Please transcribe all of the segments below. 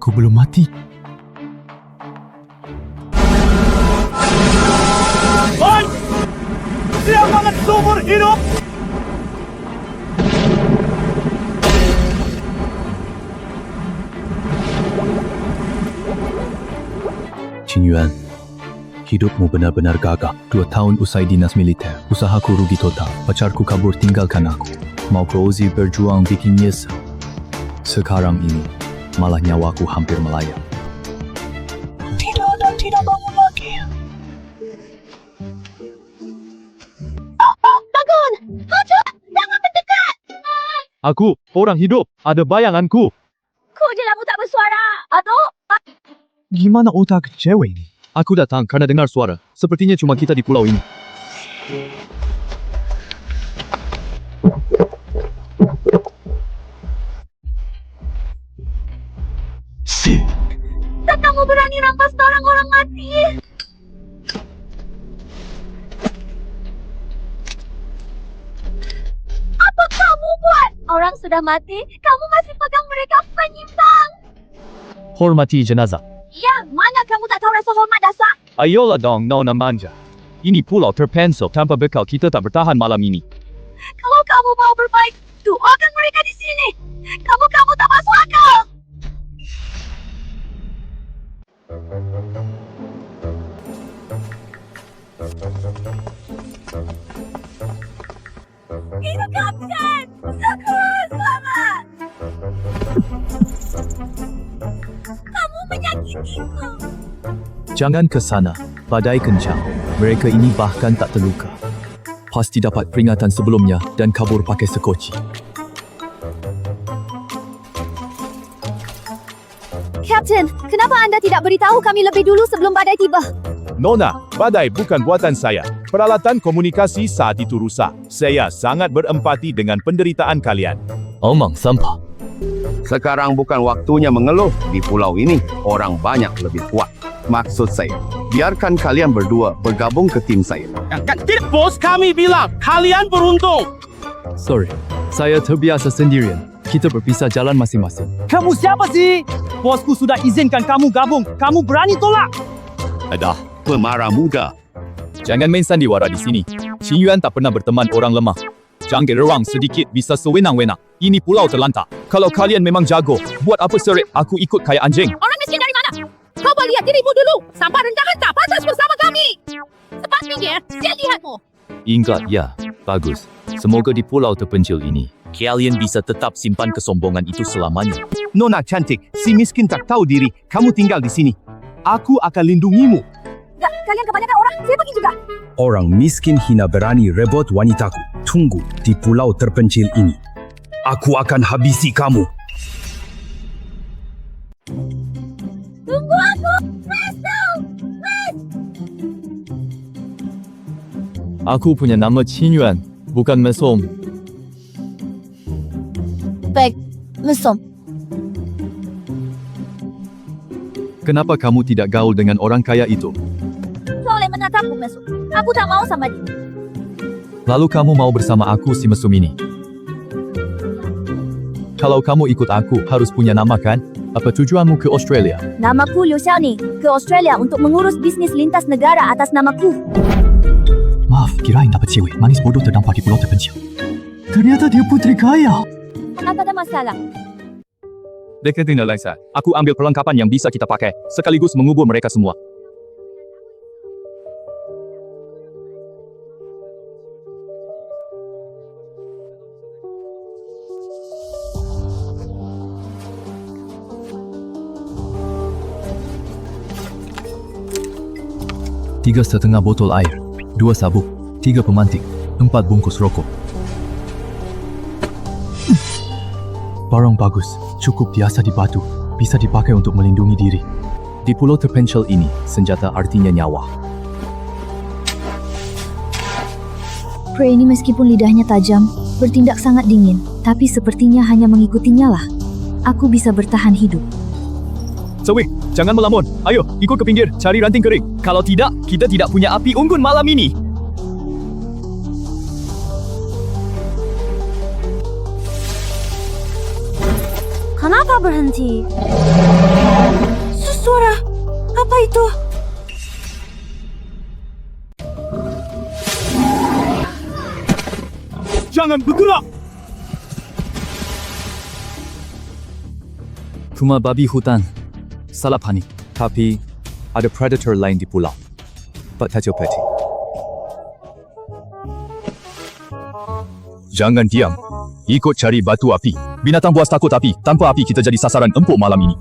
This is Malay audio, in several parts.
Aku belum mati. Hai! Siapa yang seumur hidup? Qin Yuan, hidupmu benar-benar gagap. 2 tahun usai dinas militer, usahaku rugi total. Pacarku kabur tinggalkan aku. Mau ke Ozi berjuang bikin nyesel. Sekarang ini, malah nyawaku hampir melayang. Tidak dan tidak bangun lagi. Bangun! Hajar! Jangan mendekat! Aku, orang hidup. Ada bayanganku. Kau je lamu tak bersuara. Atau... Gimana otak cewek ini? Aku datang karena dengar suara. Sepertinya cuma kita di pulau ini. Sip. Tak kamu berani rampas barang orang mati. Apa kamu buat? Orang sudah mati, kamu masih pegang mereka penyimpang. Hormati jenazah. Ya, mana kamu tak tahu rasa hormat dasar? Ayolah dong, nona manja. Ini pulau terpencil. Tanpa bekal kita tak bertahan malam ini. Kalau kamu mau berbaik, doakan mereka di sini. Kamu tak masuk akal. Itu Kapten! Sakura, selamat! Kamu menyakitiku. Jangan ke sana. Badai kencang. Mereka ini bahkan tak terluka. Pasti dapat peringatan sebelumnya dan kabur pakai sekoci. Kapten, kenapa anda tidak beritahu kami lebih dulu sebelum badai tiba? Nona, badai bukan buatan saya. Peralatan komunikasi saat itu rusak. Saya sangat berempati dengan penderitaan kalian. Omang sampah. Sekarang bukan waktunya mengeluh. Di pulau ini, orang banyak lebih kuat. Maksud saya, biarkan kalian berdua bergabung ke tim saya. Tidak, bos, kami bilang kalian beruntung. Sorry, saya terbiasa sendirian. Kita berpisah jalan masing-masing. Kamu siapa sih? Bosku sudah izinkan kamu gabung. Kamu berani tolak? Adah, pemarah muda. Jangan main sandiwara di sini. Qin Yuan tak pernah berteman orang lemah. Jangan ruang sedikit bisa sewenang-wenang. Ini pulau terlantar. Kalau kalian memang jago, buat apa serik aku ikut kayak anjing? Orang miskin dari mana? Coba lihat dirimu dulu. Sampah rendahan tak pantas bersama kami. Cepat minggir, saya lihatmu. Ingat ya, bagus. Semoga di pulau terpencil ini, kalian bisa tetap simpan kesombongan itu selamanya. Nona cantik, si miskin tak tahu diri. Kamu tinggal di sini. Aku akan lindungimu. Enggak, kalian kebanyakan orang. Saya pergi juga. Orang miskin hina berani rebut wanitaku. Tunggu di pulau terpencil ini. Aku akan habisi kamu. Tunggu aku. Resto. Aku punya nama Qin Yuan, bukan Mesom. Baik, Mesom. Kenapa kamu tidak gaul dengan orang kaya itu? Boleh menatapku, Mesom. Aku tak mau sama dia. Lalu kamu mau bersama aku si mesum ini? Kalau kamu ikut aku, harus punya nama kan? Apa tujuanmu ke Australia? Namaku Liu Xiaoni. Ke Australia untuk mengurus bisnis lintas negara atas namaku. Maaf, kirain dapat cewek manis bodoh terdampar di pulau terpencil. Ternyata dia putri kaya. Apa ada masalah? Deketin Alexa. Aku ambil perlengkapan yang bisa kita pakai, sekaligus mengubur mereka semua. Tiga setengah botol air, 2 sabuk, 3 pemantik, 4 bungkus rokok. Barang bagus, cukup biasa di batu, bisa dipakai untuk melindungi diri. Di pulau terpencil ini, senjata artinya nyawa. Pria ini meskipun lidahnya tajam, bertindak sangat dingin, tapi sepertinya hanya mengikutinya lah. Aku bisa bertahan hidup. Sewik, jangan melamun. Ayo, ikut ke pinggir, cari ranting kering. Kalau tidak, kita tidak punya api unggun malam ini. Kenapa berhenti? suara. Apa itu? Jangan bergerak! Cuma babi hutan. Salah panik. Tapi, ada predator lain di pulau. Potato patty. Jangan diam. Ikut cari batu api. Binatang buas takut api. Tanpa api kita jadi sasaran empuk malam ini.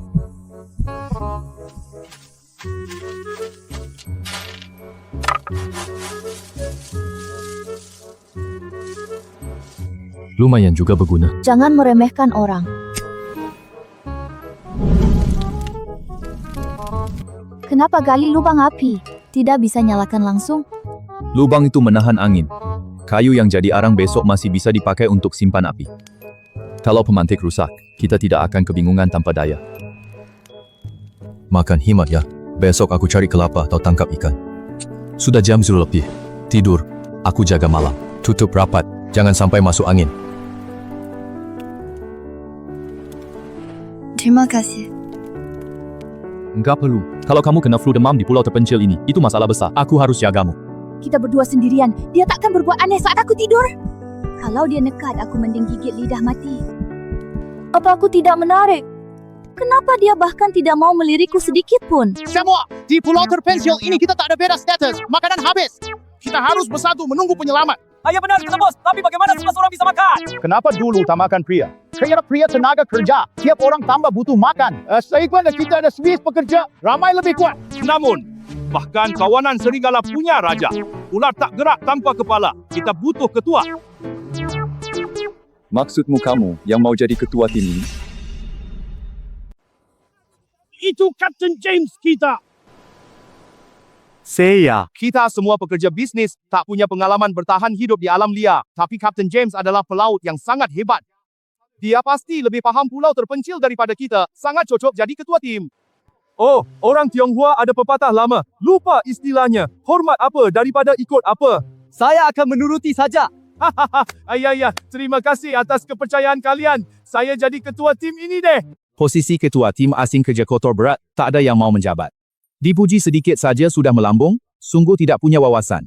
Lumayan juga berguna. Jangan meremehkan orang. Kenapa gali lubang api? Tidak bisa nyalakan langsung? Lubang itu menahan angin. Kayu yang jadi arang besok masih bisa dipakai untuk simpan api. Kalau pemantik rusak, kita tidak akan kebingungan tanpa daya. Makan himat ya. Besok aku cari kelapa atau tangkap ikan. Sudah jam 10 lebih. Tidur. Aku jaga malam. Tutup rapat. Jangan sampai masuk angin. Terima kasih. Enggak perlu. Kalau kamu kena flu demam di pulau terpencil ini, itu masalah besar. Aku harus jagamu. Kita berdua sendirian. Dia takkan berbuat aneh saat aku tidur. Kalau dia nekat, aku mending gigit lidah mati. Apa aku tidak menarik? Kenapa dia bahkan tidak mau melirikku sedikit pun? Semua di pulau terpencil ini kita tak ada beda status. Makanan habis. Kita harus bersatu menunggu penyelamat. Ayah benar kata bos, tapi bagaimana 11 orang bisa makan? Kenapa dulu utamakan pria? Karena pria tenaga kerja. Tiap orang tambah butuh makan. Seikutnya kita ada Swiss pekerja. Ramai lebih kuat. Namun, bahkan kawanan serigala punya raja. Ular tak gerak tanpa kepala. Kita butuh ketua. Maksudmu kamu yang mau jadi ketua tim ini? Itu Captain James kita. Kita semua pekerja bisnis tak punya pengalaman bertahan hidup di alam liar. Tapi Captain James adalah pelaut yang sangat hebat. Dia pasti lebih paham pulau terpencil daripada kita. Sangat cocok jadi ketua tim. Oh, orang Tionghoa ada pepatah lama. Lupa istilahnya. Hormat apa daripada ikut apa. Saya akan menuruti saja. Ayah, terima kasih atas kepercayaan kalian. Saya jadi ketua tim ini deh. Posisi ketua tim asing kerja kotor berat, tak ada yang mau menjabat. Dipuji sedikit saja sudah melambung, sungguh tidak punya wawasan.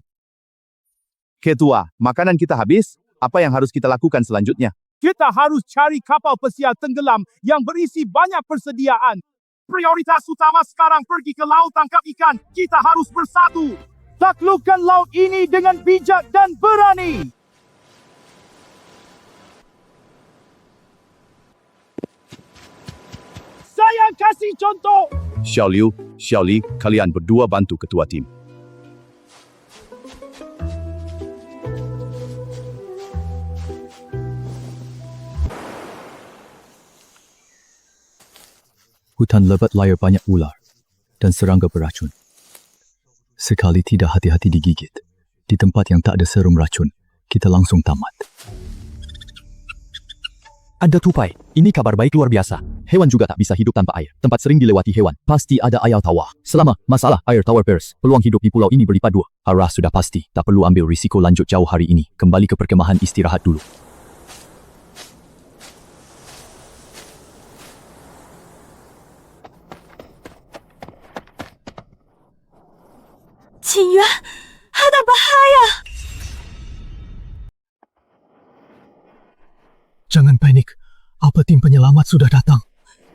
Ketua, makanan kita habis, apa yang harus kita lakukan selanjutnya? Kita harus cari kapal pesiar tenggelam yang berisi banyak persediaan. Prioritas utama sekarang pergi ke laut tangkap ikan. Kita harus bersatu. Taklukkan laut ini dengan bijak dan berani. Saya kasih contoh. Xiao Liu, Xiao Li, kalian berdua bantu ketua tim. Hutan lebat layar banyak ular dan serangga beracun. Sekali tidak hati-hati digigit, di tempat yang tak ada serum racun, kita langsung tamat. Ada tupai. Ini kabar baik luar biasa. Hewan juga tak bisa hidup tanpa air. Tempat sering dilewati hewan. Pasti ada air tawar. Selama masalah air tawar pers, peluang hidup di pulau ini berlipat 2. Arah sudah pasti. Tak perlu ambil risiko lanjut jauh hari ini. Kembali ke perkemahan istirahat dulu. Qingyuan, ada bahaya. Jangan panik. Apa tim penyelamat sudah datang?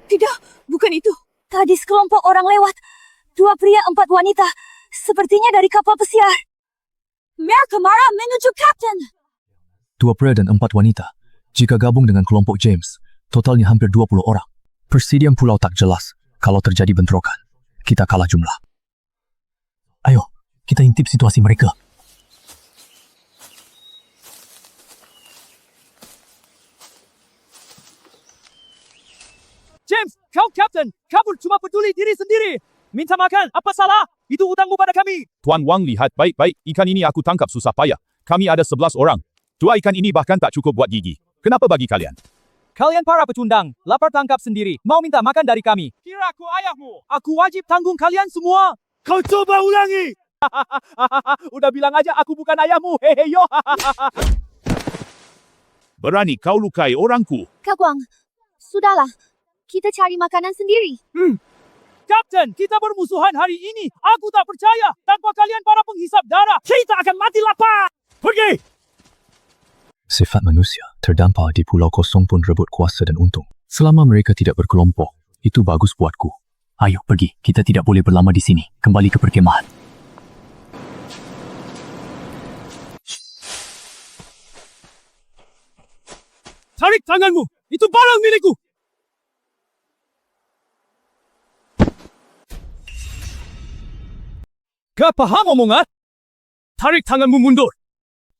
Tidak, bukan itu. Tadi sekelompok orang lewat. 2 pria 4 wanita. Sepertinya dari kapal pesiar. Mereka marah menuju kapten. 2 pria dan 4 wanita. Jika gabung dengan kelompok James, totalnya hampir 20 orang. Persediaan pulau tak jelas. Kalau terjadi bentrokan, kita kalah jumlah. Ayo, kita intip situasi mereka. James, kau kapten. Kabur cuma peduli diri sendiri. Minta makan, apa salah? Itu hutangmu pada kami. Tuan Wang lihat baik-baik, ikan ini aku tangkap susah payah. Kami ada 11 orang. 2 ikan ini bahkan tak cukup buat gigi. Kenapa bagi kalian? Kalian para pecundang, lapar tangkap sendiri. Mau minta makan dari kami. Kira aku ayahmu. Aku wajib tanggung kalian semua. Kau coba ulangi! Udah bilang aja aku bukan ayahmu. Hehe yo. Berani kau lukai orangku. Kak Guang, sudahlah. Kita cari makanan sendiri. Kapten, kita bermusuhan hari ini. Aku tak percaya. Tanpa kalian para penghisap darah, kita akan mati lapar. Pergi! Sifat manusia terdampar di pulau kosong pun rebut kuasa dan untung. Selama mereka tidak berkelompok, itu bagus buatku. Ayo pergi, kita tidak boleh berlama di sini. Kembali ke perkemahan. Tarik tanganmu. Itu barang milikku. Gak paham omongan? Tarik tanganmu mundur.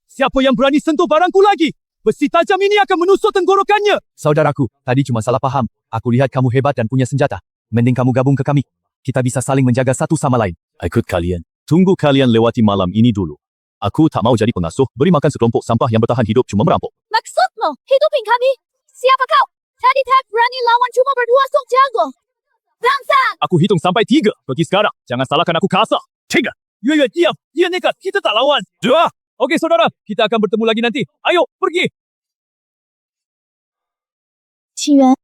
Siapa yang berani sentuh barangku lagi? Besi tajam ini akan menusuk tenggorokannya. Saudaraku, tadi cuma salah paham. Aku lihat kamu hebat dan punya senjata. Mending kamu gabung ke kami. Kita bisa saling menjaga satu sama lain. Ikut kalian. Tunggu kalian lewati malam ini dulu. Aku tak mau jadi pengasuh, beri makan sekelompok sampah yang bertahan hidup cuma merampok. Maksudmu, hidupin kami? Siapa kau? Tadi tak berani lawan cuma berdua sok jago. Bangsa! Aku hitung sampai 3. Pergi sekarang. Jangan salahkan aku kasar. 3. Yue, diam. Dia nekat. Kita tak lawan. 2. Okey, saudara. Kita akan bertemu lagi nanti. Ayo, pergi. Qiyuan,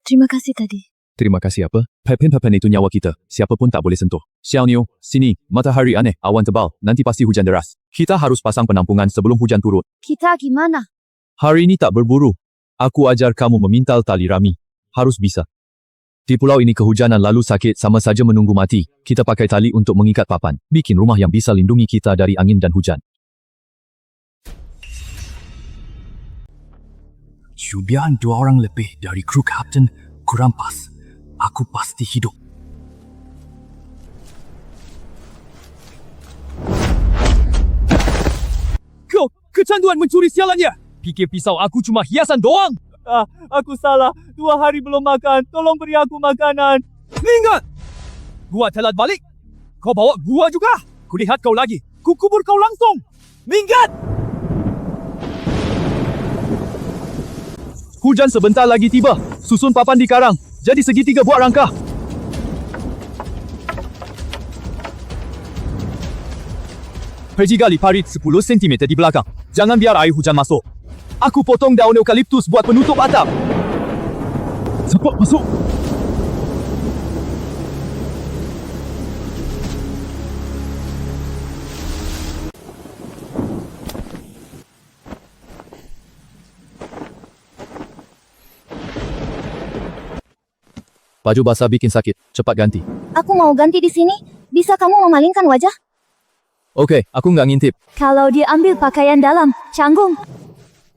terima kasih tadi. Terima kasih apa? Pepin-pepin itu nyawa kita. Siapa pun tak boleh sentuh. Xiao Niu, sini. Matahari aneh, awan tebal. Nanti pasti hujan deras. Kita harus pasang penampungan sebelum hujan turun. Kita gimana? Hari ini tak berburu. Aku ajar kamu memintal tali rami. Harus bisa. Di pulau ini kehujanan lalu sakit sama saja menunggu mati. Kita pakai tali untuk mengikat papan. Bikin rumah yang bisa lindungi kita dari angin dan hujan. Cubian 2 orang lebih dari kru kapten kurang pas. Aku pasti hidup. Kau kecanduan mencuri sialannya. Pikir pisau aku cuma hiasan doang. Aku salah. 2 hari belum makan. Tolong beri aku makanan. Minggat! Gua telat balik. Kau bawa gua juga. Kulihat kau lagi. Ku kubur kau langsung. Minggat! Hujan sebentar lagi tiba. Susun papan di karang. Jadi segitiga buat rangka. Pergi gali parit 10 cm di belakang. Jangan biar air hujan masuk. Aku potong daun eukaliptus buat penutup atap. Cepat masuk. Baju basah bikin sakit. Cepat ganti. Aku mau ganti di sini. Bisa kamu memalingkan wajah? Okey, aku nggak ngintip. Kalau dia ambil pakaian dalam, canggung.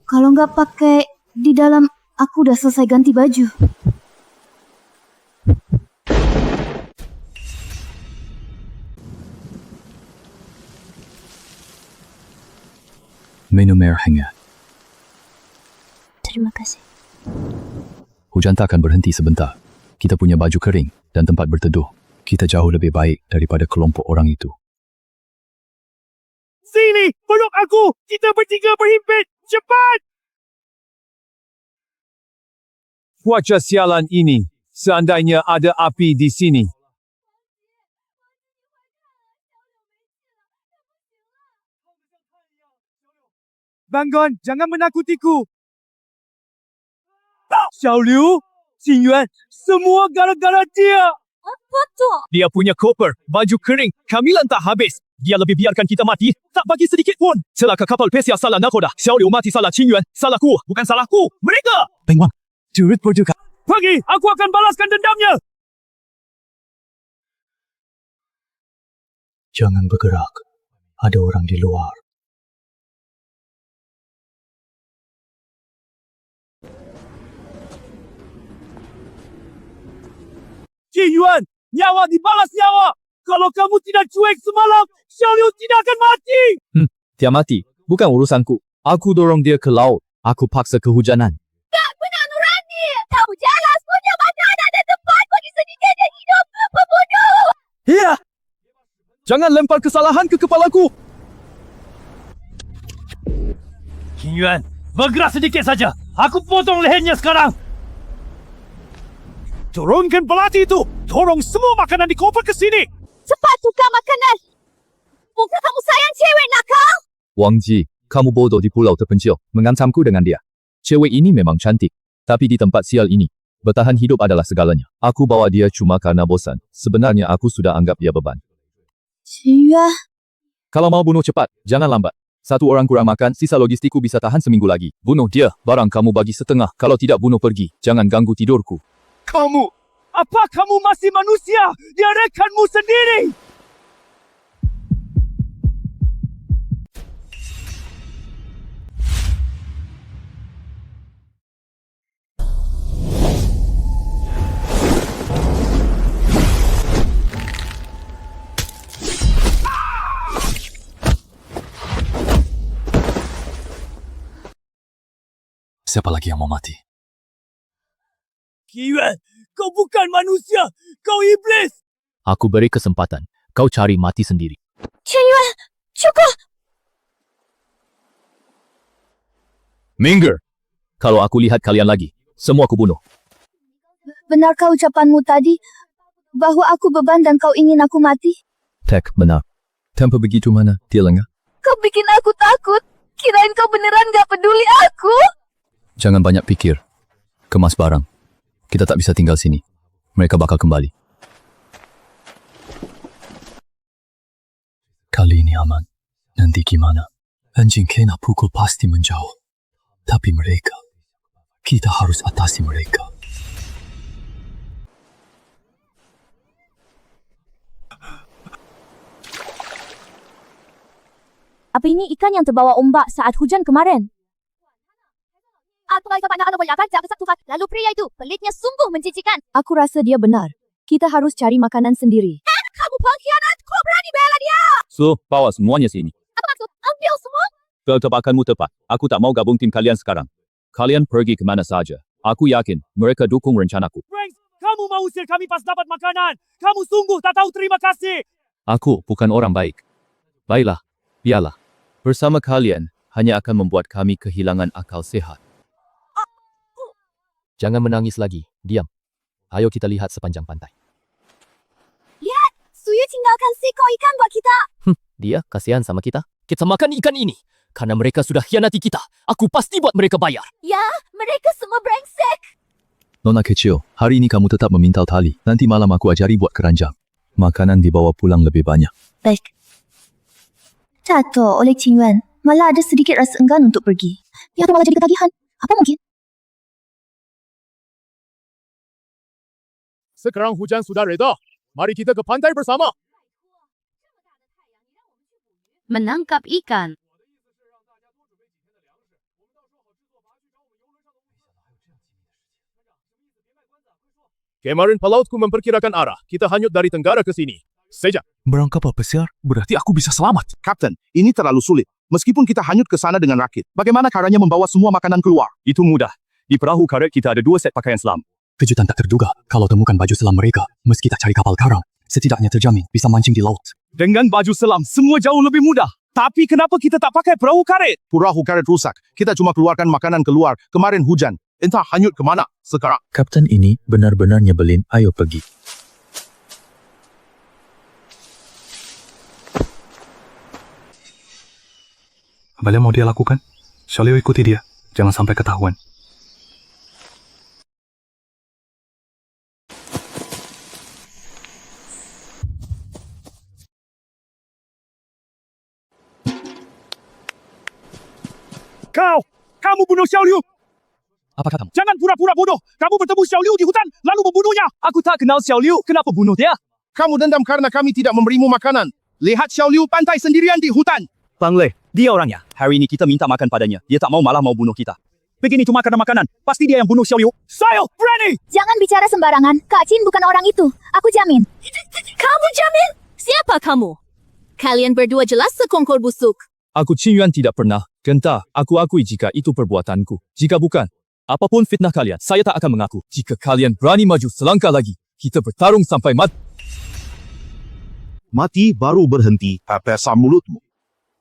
Kalau nggak pakai di dalam, aku udah selesai ganti baju. Minum air hangat. Terima kasih. Hujan tak akan berhenti sebentar. Kita punya baju kering dan tempat berteduh. Kita jauh lebih baik daripada kelompok orang itu. Sini, peluk aku. Kita bertiga berhimpit. Cepat! Cuaca sialan ini. Seandainya ada api di sini. Banggon, jangan menakutiku. Xiao Liu, Qin Yuan, semua gara-gara dia. Apa tu? Dia punya koper, baju kering, kamilan tak habis. Dia lebih biarkan kita mati, tak bagi sedikit pun. Celaka kapal pesiar salah nakoda. Xiao Liu mati salah Qin Yuan. Salahku, bukan salahku. Mereka! Peng Wang, turut berduka. Pergi, aku akan balaskan dendamnya. Jangan bergerak. Ada orang di luar. Qin Yuan, nyawa dibalas nyawa. Kalau kamu tidak cuek semalam, Xiao Liu tidak akan mati. Dia mati. Bukan urusanku. Aku dorong dia ke laut. Aku paksa kehujanan. Tak benar nurani. Kamu jelas punya makanan dan tempat bagi sedikit yang hidup. Pembunuh. Ya! Jangan lempar kesalahan ke kepalaku. Qin Yuan, bergerak sedikit saja. Aku potong lehernya sekarang. Turunkan pelatih itu. Dorong semua makanan di koper ke sini. Cepat tukar makanan. Bukan kamu sayang cewek nakal? Wang Ji, kamu bodoh di pulau terpencil. Mengancamku dengan dia. Cewek ini memang cantik. Tapi di tempat sial ini, Bertahan hidup adalah segalanya. Aku bawa dia cuma karena bosan. Sebenarnya aku sudah anggap dia beban. 秦渊， Kalau mau bunuh cepat, jangan lambat. Satu orang kurang makan, sisa logistikku bisa tahan seminggu lagi. Bunuh dia, barang kamu bagi setengah. Kalau tidak bunuh pergi, jangan ganggu tidurku. Kamu, apa kamu masih manusia? Dia rekanmu sendiri. Siapa lagi yang mau mati? Qiyuan, kau bukan manusia. Kau iblis. Aku beri kesempatan. Kau cari mati sendiri. 秦渊，cukup. Minggir! Kalau aku lihat kalian lagi, semua aku bunuh. Benarkah ucapanmu tadi bahwa aku beban dan kau ingin aku mati? Tek, benar. Tanpa begitu mana dia lengah? Kau bikin aku takut. Kirain kau beneran gak peduli aku. Jangan banyak pikir. Kemas barang. Kita tak bisa tinggal sini. Mereka bakal kembali. Kali ini aman. Nanti gimana? Anjing kena pukul pasti menjauh. Tapi mereka, kita harus atasi mereka. Apa ini ikan yang terbawa ombak saat hujan kemarin? Lalu pria itu, pelitnya sungguh menjijikan. Aku rasa dia benar. Kita harus cari makanan sendiri. Kamu pengkhianat, kau berani bela dia. So, bawa semuanya sini. Apa maksud? Ambil semua? Tebakanmu tepat. Aku tak mau gabung tim kalian sekarang. Kalian pergi kemana saja. Aku yakin mereka dukung rencanaku. Frank, kamu mau usir kami pas dapat makanan. Kamu sungguh tak tahu terima kasih. Aku bukan orang baik. Baiklah, biarlah. Bersama kalian hanya akan membuat kami kehilangan akal sehat. Jangan menangis lagi. Diam. Ayo kita lihat sepanjang pantai. Lihat, Suyu tinggalkan seekor ikan buat kita. Dia kasihan sama kita. Kita makan ikan ini. Karena mereka sudah khianati kita. Aku pasti buat mereka bayar. Ya, mereka semua brengsek. Nona kecil, hari ini kamu tetap memintal tali. Nanti malam aku ajari buat keranjang. Makanan dibawa pulang lebih banyak. Baik. Jatuh oleh Qin Yuan, malah ada sedikit rasa enggan untuk pergi. Dia malah jadi ketagihan. Apa mungkin? Sekarang hujan sudah reda. Mari kita ke pantai bersama. Menangkap ikan. Kemarin pelautku memperkirakan arah. Kita hanyut dari tenggara ke sini. Sejak. Berangkap besar, berarti aku bisa selamat. Kapten, ini terlalu sulit. Meskipun kita hanyut ke sana dengan rakit, bagaimana caranya membawa semua makanan keluar? Itu mudah. Di perahu karet kita ada 2 set pakaian selam. Kejutan tak terduga. Kalau temukan baju selam mereka, meski tak cari kapal karang, setidaknya terjamin bisa mancing di laut. Dengan baju selam, semua jauh lebih mudah. Tapi kenapa kita tak pakai perahu karet? Perahu karet rusak. Kita cuma keluarkan makanan keluar. Kemarin hujan. Entah hanyut kemana. Sekarang. Kapten ini benar-benar nyebelin. Ayo pergi. Apa yang mau dia lakukan? Xiao Liu ikuti dia. Jangan sampai ketahuan. Kamu bunuh Xiao Liu. Apa katamu? Jangan pura-pura bodoh. Kamu bertemu Xiao Liu di hutan, lalu membunuhnya. Aku tak kenal Xiao Liu. Kenapa bunuh dia? Kamu dendam karena kami tidak memberimu makanan. Lihat Xiao Liu pantai sendirian di hutan. Bang Le, dia orangnya. Hari ini kita minta makan padanya. Dia tak mau, malah mau bunuh kita. Begini cuma karena makanan. Pasti dia yang bunuh Xiao Liu. Saya berani. Jangan bicara sembarangan. Kak Chin bukan orang itu. Aku jamin. Kamu jamin? Siapa kamu? Kalian berdua jelas sekongkol busuk. Aku Qin Yuan tidak pernah gentar. Aku akui jika itu perbuatanku. Jika bukan, apapun fitnah kalian, saya tak akan mengaku. Jika kalian berani maju selangkah lagi, kita bertarung sampai mati. Mati baru berhenti. Pesa mulutmu.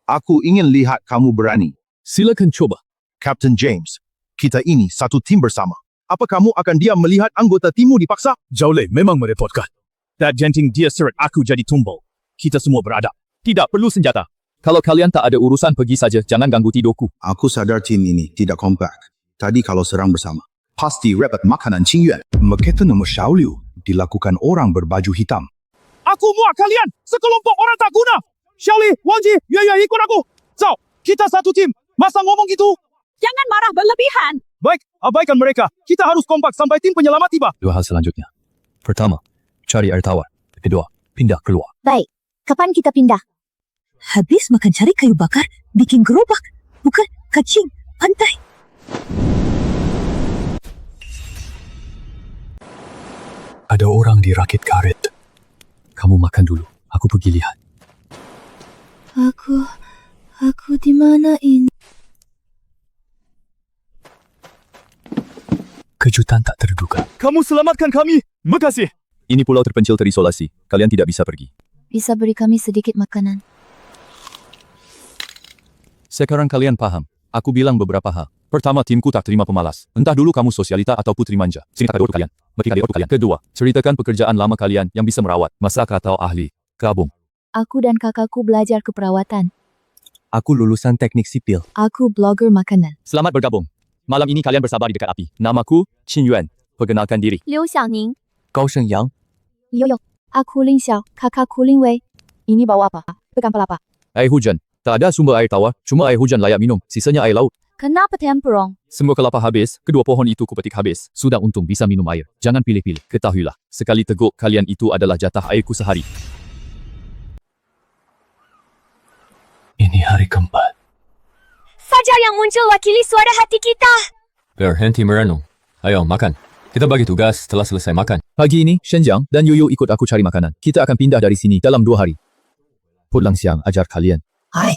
Aku ingin lihat kamu berani. Silakan coba. Captain James, kita ini satu tim bersama. Apa kamu akan diam melihat anggota timmu dipaksa? Zhao Lei memang merepotkan. That genting dia seret aku jadi tumbal. Kita semua beradab. Tidak perlu senjata. Kalau kalian tak ada urusan pergi saja, jangan ganggu tidurku. Aku sadar tim ini tidak kompak. Tadi kalau serang bersama. Pasti rebut makanan Qing Yuan. Maketa nama Xiao Liu dilakukan orang berbaju hitam. Aku muak kalian, sekelompok orang tak guna. Xiaoli, Wang Ji, Yue ikut aku. Zhao, kita satu tim. Masa ngomong gitu? Jangan marah berlebihan. Baik, abaikan mereka. Kita harus kompak sampai tim penyelamat tiba. Dua hal selanjutnya. Pertama, cari air tawar. Kedua, pindah keluar. Baik, kapan kita pindah? Habis makan cari kayu bakar, bikin gerobak. Bukan kacing, pantai. Ada orang dirakit karet. Kamu makan dulu. Aku pergi lihat. Aku di mana ini? Kejutan tak terduga. Kamu selamatkan kami. Makasih. Ini pulau terpencil terisolasi. Kalian tidak bisa pergi. Bisa beri kami sedikit makanan? Sekarang kalian paham. Aku bilang beberapa hal. Pertama, timku tak terima pemalas. Entah dulu kamu sosialita atau putri manja. Sini kata kalian. Metika kalian. Kedua, ceritakan pekerjaan lama kalian yang bisa merawat, masak atau ahli. Gabung. Aku dan kakakku belajar keperawatan. Aku lulusan teknik sipil. Aku blogger makanan. Selamat bergabung. Malam ini kalian bersabar di dekat api. Namaku Qin Yuan. Perkenalkan diri. Liu Xiaoning. Gao Shengyang. Liu Yu. Aku Ling Xiao. Kakakku Ling Wei. Ini bawa apa? Pegang pelapa. Air hujan. Tak ada sumber air tawar, cuma air hujan layak minum. Sisanya air laut. Kenapa temperong? Semua kelapa habis, kedua pohon itu kupetik habis. Sudah untung bisa minum air. Jangan pilih-pilih. Ketahuilah, sekali teguk kalian itu adalah jatah airku sehari. Ini hari keempat. Fajar yang muncul wakili suara hati kita. Berhenti merenung. Ayo, makan. Kita bagi tugas setelah selesai makan. Pagi ini, Shenjiang dan Yuyu ikut aku cari makanan. Kita akan pindah dari sini dalam 2 hari. Pulang siang, ajar kalian. Hai.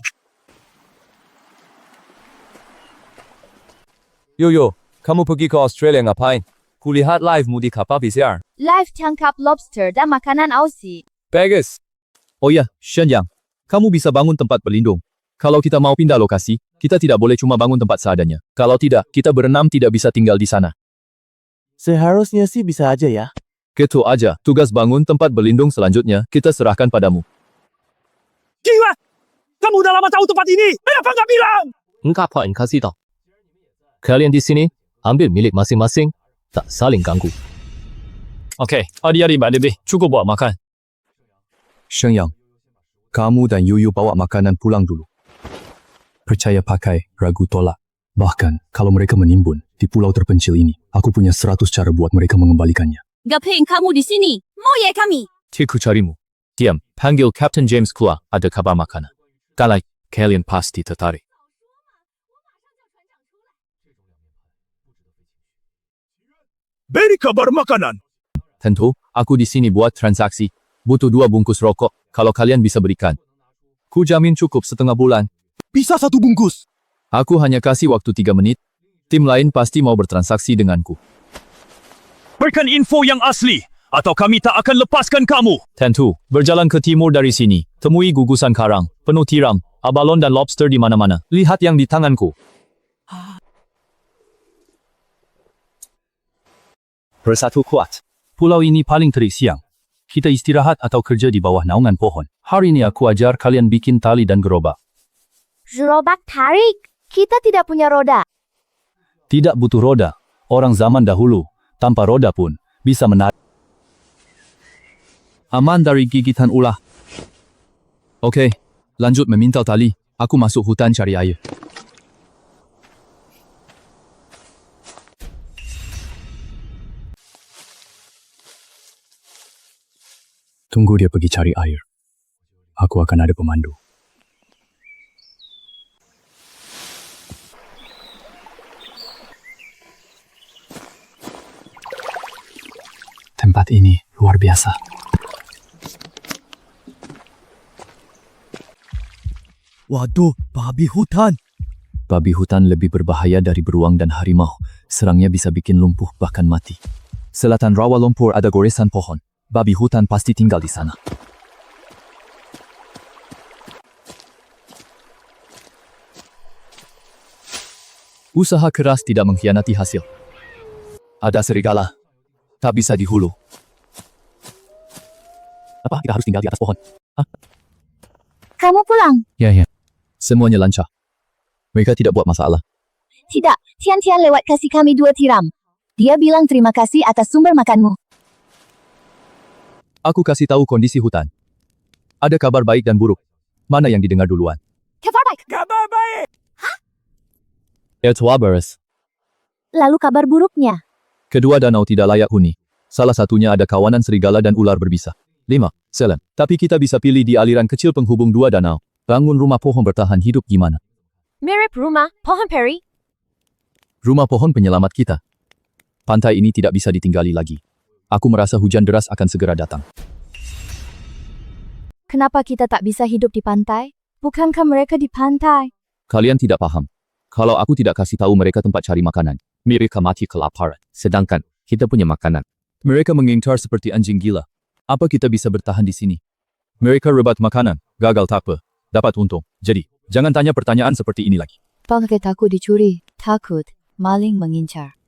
Yo, kamu pergi ke Australia ngapain? Kulihat live-mu di kapal pesiar. Live tangkap lobster dan makanan Aussie. Bagus. Oh ya, Shenjiang. Kamu bisa bangun tempat berlindung. Kalau kita mau pindah lokasi, kita tidak boleh cuma bangun tempat seadanya. Kalau tidak, kita berenam tidak bisa tinggal di sana. Seharusnya sih bisa aja ya. Gitu aja, tugas bangun tempat berlindung selanjutnya, kita serahkan padamu. Gila! Kamu udah lama tahu tempat ini. Kenapa nggak bilang? Enggak apa, kasih tahu. Kalian di sini, ambil milik masing-masing, tak saling ganggu. Oke, adik-adik Mbak Debbie, cukup buat makan. Shengyang, kamu dan Yuyu bawa makanan pulang dulu. Percaya pakai, ragu tolak. Bahkan, kalau mereka menimbun di pulau terpencil ini, aku punya 100 cara buat mereka mengembalikannya. Gapain kamu di sini? Moye kami. Tiku carimu. Diam, panggil Captain James keluar, ada kabar makanan. Kalau kalian pasti tertarik. Beri kabar makanan. Tentu, aku di sini buat transaksi. Butuh 2 bungkus rokok, kalau kalian bisa berikan. Ku jamin cukup setengah bulan. Bisa 1 bungkus. Aku hanya kasih waktu 3 menit. Tim lain pasti mau bertransaksi denganku. Berikan info yang asli, atau kami tak akan lepaskan kamu. Tentu, berjalan ke timur dari sini. Temui gugusan karang, penuh tiram, abalon dan lobster di mana-mana. Lihat yang di tanganku. Bersatu kuat. Pulau ini paling terik siang. Kita istirahat atau kerja di bawah naungan pohon. Hari ini aku ajar kalian bikin tali dan gerobak. Gerobak tarik. Kita tidak punya roda. Tidak butuh roda. Orang zaman dahulu, tanpa roda pun, bisa menarik. Aman dari gigitan ulah. Oke, lanjut memintal tali. Aku masuk hutan cari air. Tunggu dia pergi cari air. Aku akan ada pemandu. Tempat ini luar biasa. Waduh, babi hutan. Babi hutan lebih berbahaya dari beruang dan harimau. Serangnya bisa bikin lumpuh bahkan mati. Selatan rawa lumpur ada goresan pohon. Babi hutan pasti tinggal di sana. Usaha keras tidak mengkhianati hasil. Ada serigala. Tak bisa di hulu. Apa kita harus tinggal di atas pohon? Hah? Kamu pulang? Ya. Semuanya lancar. Mereka tidak buat masalah. Tidak, Tian-Tian lewat kasih kami 2 tiram. Dia bilang terima kasih atas sumber makanmu. Aku kasih tahu kondisi hutan. Ada kabar baik dan buruk. Mana yang didengar duluan? Kabar baik. Itu beres. Lalu kabar buruknya. Kedua danau tidak layak huni. Salah satunya ada kawanan serigala dan ular berbisa. 5. Selen. Tapi kita bisa pilih di aliran kecil penghubung dua danau. Bangun rumah pohon bertahan hidup gimana? Mirip rumah pohon peri. Rumah pohon penyelamat kita. Pantai ini tidak bisa ditinggali lagi. Aku merasa hujan deras akan segera datang. Kenapa kita tak bisa hidup di pantai? Bukankah mereka di pantai? Kalian tidak paham. Kalau aku tidak kasih tahu mereka tempat cari makanan, mereka mati kelaparan. Sedangkan kita punya makanan. Mereka mengincar seperti anjing gila. Apa kita bisa bertahan di sini? Mereka rebut makanan, gagal tak apa, dapat untung. Jadi, jangan tanya pertanyaan seperti ini lagi. Pakai takut dicuri, takut maling mengincar.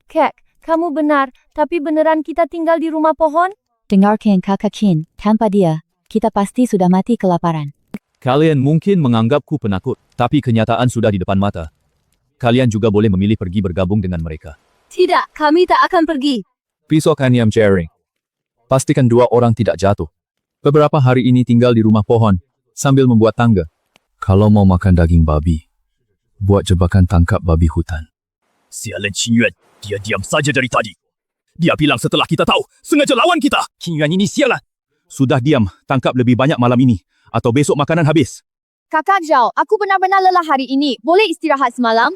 Kek, kamu benar, tapi beneran kita tinggal di rumah pohon? Dengarkan kakak Kin, tanpa dia, kita pasti sudah mati kelaparan. Kalian mungkin menganggapku penakut, tapi kenyataan sudah di depan mata. Kalian juga boleh memilih pergi bergabung dengan mereka. Tidak, kami tak akan pergi. Pisaukan yang sharing. Pastikan dua orang tidak jatuh. Beberapa hari ini tinggal di rumah pohon, sambil membuat tangga. Kalau mau makan daging babi, buat jebakan tangkap babi hutan. Sialan Qin Yuan, dia diam saja dari tadi. Dia bilang setelah kita tahu, sengaja lawan kita. Qin Yuan ini sialan. Sudah diam, tangkap lebih banyak malam ini. Atau besok makanan habis. Kakak Zhao, aku benar-benar lelah hari ini. Boleh istirahat semalam?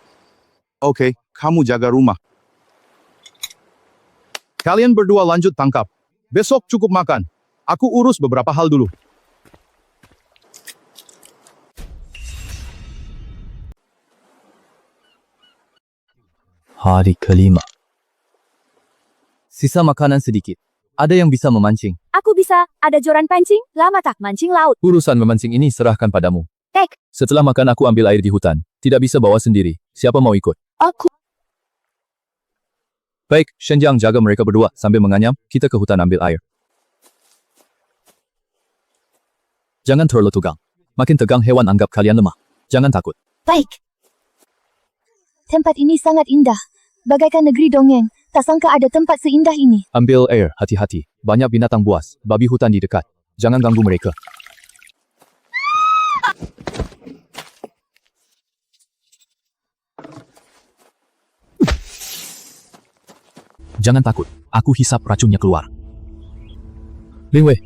Okey, kamu jaga rumah. Kalian berdua lanjut tangkap. Besok cukup makan. Aku urus beberapa hal dulu. Hari kelima. Sisa makanan sedikit. Ada yang bisa memancing. Aku bisa. Ada joran pancing? Lama tak mancing laut. Urusan memancing ini serahkan padamu. Tek. Setelah makan aku ambil air di hutan. Tidak bisa bawa sendiri. Siapa mau ikut? Aku. Baik, Shenjiang jaga mereka berdua. Sambil menganyam, kita ke hutan ambil air. Jangan terlalu tegang. Makin tegang hewan anggap kalian lemah. Jangan takut. Baik. Tempat ini sangat indah. Bagaikan negeri dongeng. Tak sangka ada tempat seindah ini. Ambil air, hati-hati. Banyak binatang buas, babi hutan di dekat. Jangan ganggu mereka. Jangan takut, aku hisap racunnya keluar. Ling Wei,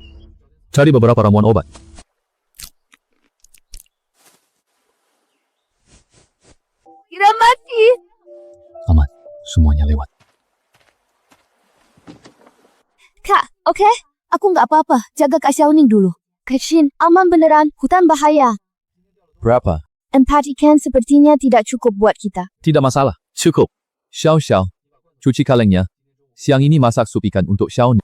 cari beberapa ramuan obat. Kira mati. Aman, semuanya lewat. Kak, okey? Aku nggak apa-apa. Jaga Kak Xiaoning dulu. Kak Shin, aman beneran. Hutan bahaya. Berapa? 4 ikan sepertinya tidak cukup buat kita. Tidak masalah, cukup. Xiao Xiao, cuci kalengnya. Siang ini masak sup ikan untuk Xiao.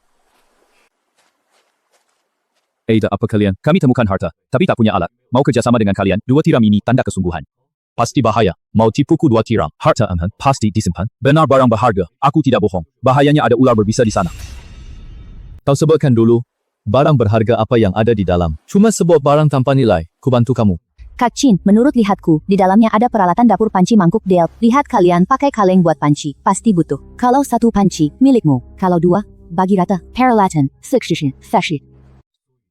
Apa kalian? Kami temukan harta, tapi tak punya alat. Mau kerjasama dengan kalian, 2 tiram ini tanda kesungguhan. Pasti bahaya. Mau tipuku 2 tiram. Harta aman, pasti disimpan. Benar barang berharga. Aku tidak bohong. Bahayanya ada ular berbisa di sana. Kau sebutkan dulu, barang berharga apa yang ada di dalam. Cuma sebut barang tanpa nilai. Ku bantu kamu. Kak Chin, menurut lihatku, di dalamnya ada peralatan dapur panci mangkuk Del. Lihat kalian pakai kaleng buat panci. Pasti butuh. Kalau 1 panci, milikmu. Kalau 2, bagi rata. Peralatan, seksisi, fashi.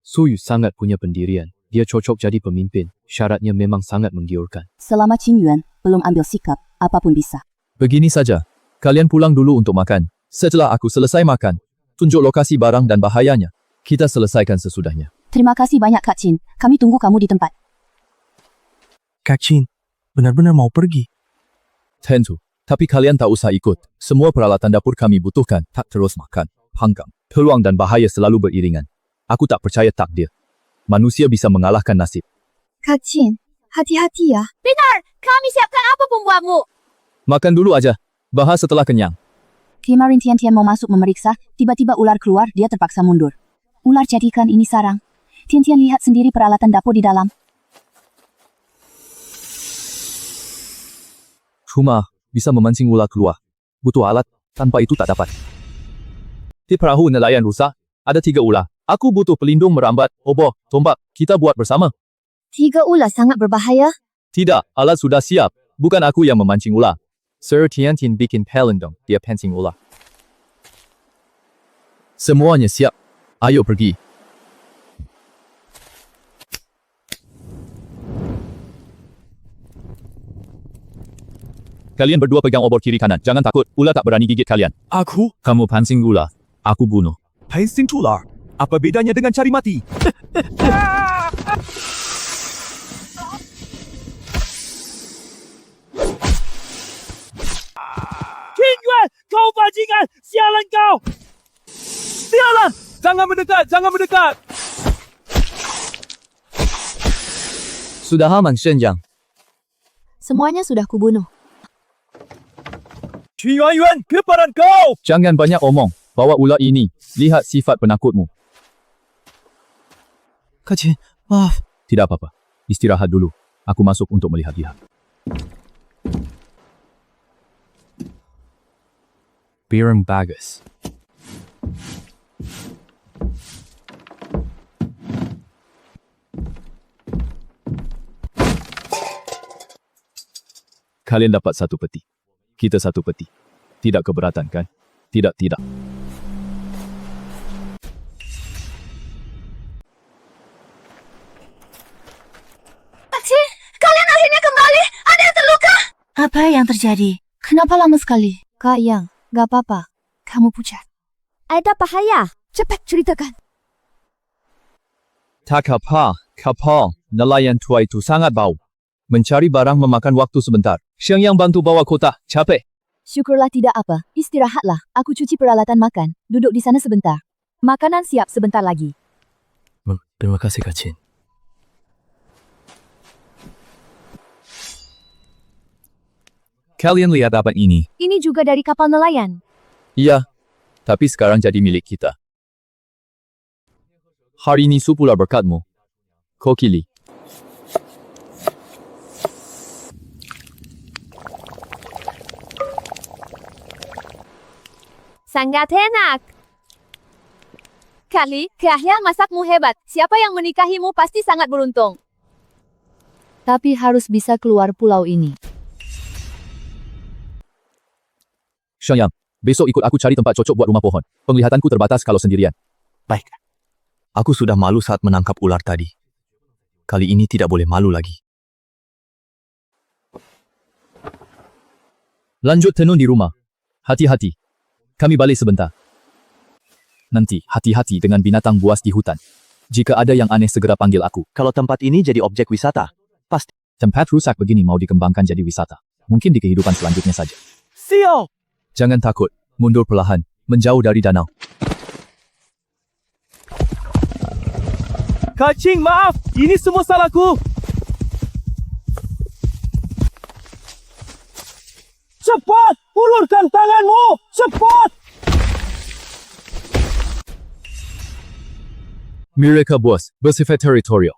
Suyu sangat punya pendirian. Dia cocok jadi pemimpin. Syaratnya memang sangat menggiurkan. Selama Qin Yuan belum ambil sikap, apapun bisa. Begini saja. Kalian pulang dulu untuk makan. Setelah aku selesai makan, tunjuk lokasi barang dan bahayanya. Kita selesaikan sesudahnya. Terima kasih banyak Kak Chin. Kami tunggu kamu di tempat. Kak Chin, benar-benar mau pergi. Tentu. Tapi kalian tak usah ikut. Semua peralatan dapur kami butuhkan. Tak terus makan. Panggang. Peluang dan bahaya selalu beriringan. Aku tak percaya takdir. Manusia bisa mengalahkan nasib. Kak Chin, hati-hati ya. Benar, kami siapkan apapun buatmu. Makan dulu aja. Bahas setelah kenyang. Kemarin Tian-Tian mau masuk memeriksa, tiba-tiba ular keluar, dia terpaksa mundur. Ular jadikan ini sarang. Tian-Tian lihat sendiri peralatan dapur di dalam. Cuma bisa memancing ular keluar. Butuh alat, tanpa itu tak dapat. Di perahu nelayan rusak, ada 3 ular. Aku butuh pelindung merambat, obor, tombak. Kita buat bersama. 3 ular sangat berbahaya. Tidak, alat sudah siap. Bukan aku yang memancing ular. Sir Tiantin bikin pelendong, dia pancing ular. Semuanya siap. Ayo pergi. Kalian berdua pegang obor kiri kanan. Jangan takut, ular tak berani gigit kalian. Aku Kamu pancing ular, aku bunuh. pancing ular. Apa bedanya dengan cari mati? Qingyuan, kau bajingan! Sialan kau! Sialan! Jangan mendekat, jangan mendekat! Sudah aman, Shenjiang. Semuanya sudah kubunuh. Qingyuan, kepadan kau! Jangan banyak omong. Bawa ular ini. Lihat sifat penakutmu. Kacin, maaf. Tidak apa-apa. Istirahat dulu. Aku masuk untuk melihat-lihat. Birang bagus. Kalian dapat satu peti. Kita satu peti. Tidak keberatan kan? Tidak, tidak. Kacin, kalian akhirnya kembali. Ada yang terluka. Apa yang terjadi? Kenapa lama sekali? Kak Yang, gak apa-apa. Kamu pucat. Ada bahaya. Cepat ceritakan. Tak apa, kapal nelayan tua itu sangat bau. Mencari barang memakan waktu sebentar. Siang yang bantu bawa kotak, capek. Syukurlah tidak apa. Istirahatlah. Aku cuci peralatan makan. Duduk di sana sebentar. Makanan siap sebentar lagi. Terima kasih, Kacin. Kalian lihat apa ini? Ini juga dari kapal nelayan. Iya, tapi sekarang jadi milik kita. Hari ini supulah berkatmu. Kokili. Sangat enak. Kali, keahlian masakmu hebat. Siapa yang menikahimu pasti sangat beruntung. Tapi harus bisa keluar pulau ini. Shengyang, besok ikut aku cari tempat cocok buat rumah pohon. Penglihatanku terbatas kalau sendirian. Baik. Aku sudah malu saat menangkap ular tadi. Kali ini tidak boleh malu lagi. Lanjut tenun di rumah. Hati-hati. Kami balik sebentar. Nanti, hati-hati dengan binatang buas di hutan. Jika ada yang aneh segera panggil aku. Kalau tempat ini jadi objek wisata, pasti. Tempat rusak begini mau dikembangkan jadi wisata. Mungkin di kehidupan selanjutnya saja. Sial! Jangan takut. Mundur perlahan. Menjauh dari danau. Kacing, maaf! Ini semua salahku! Cepat! Ulurkan tanganmu! Cepat! Mereka bos, bersifat teritorial.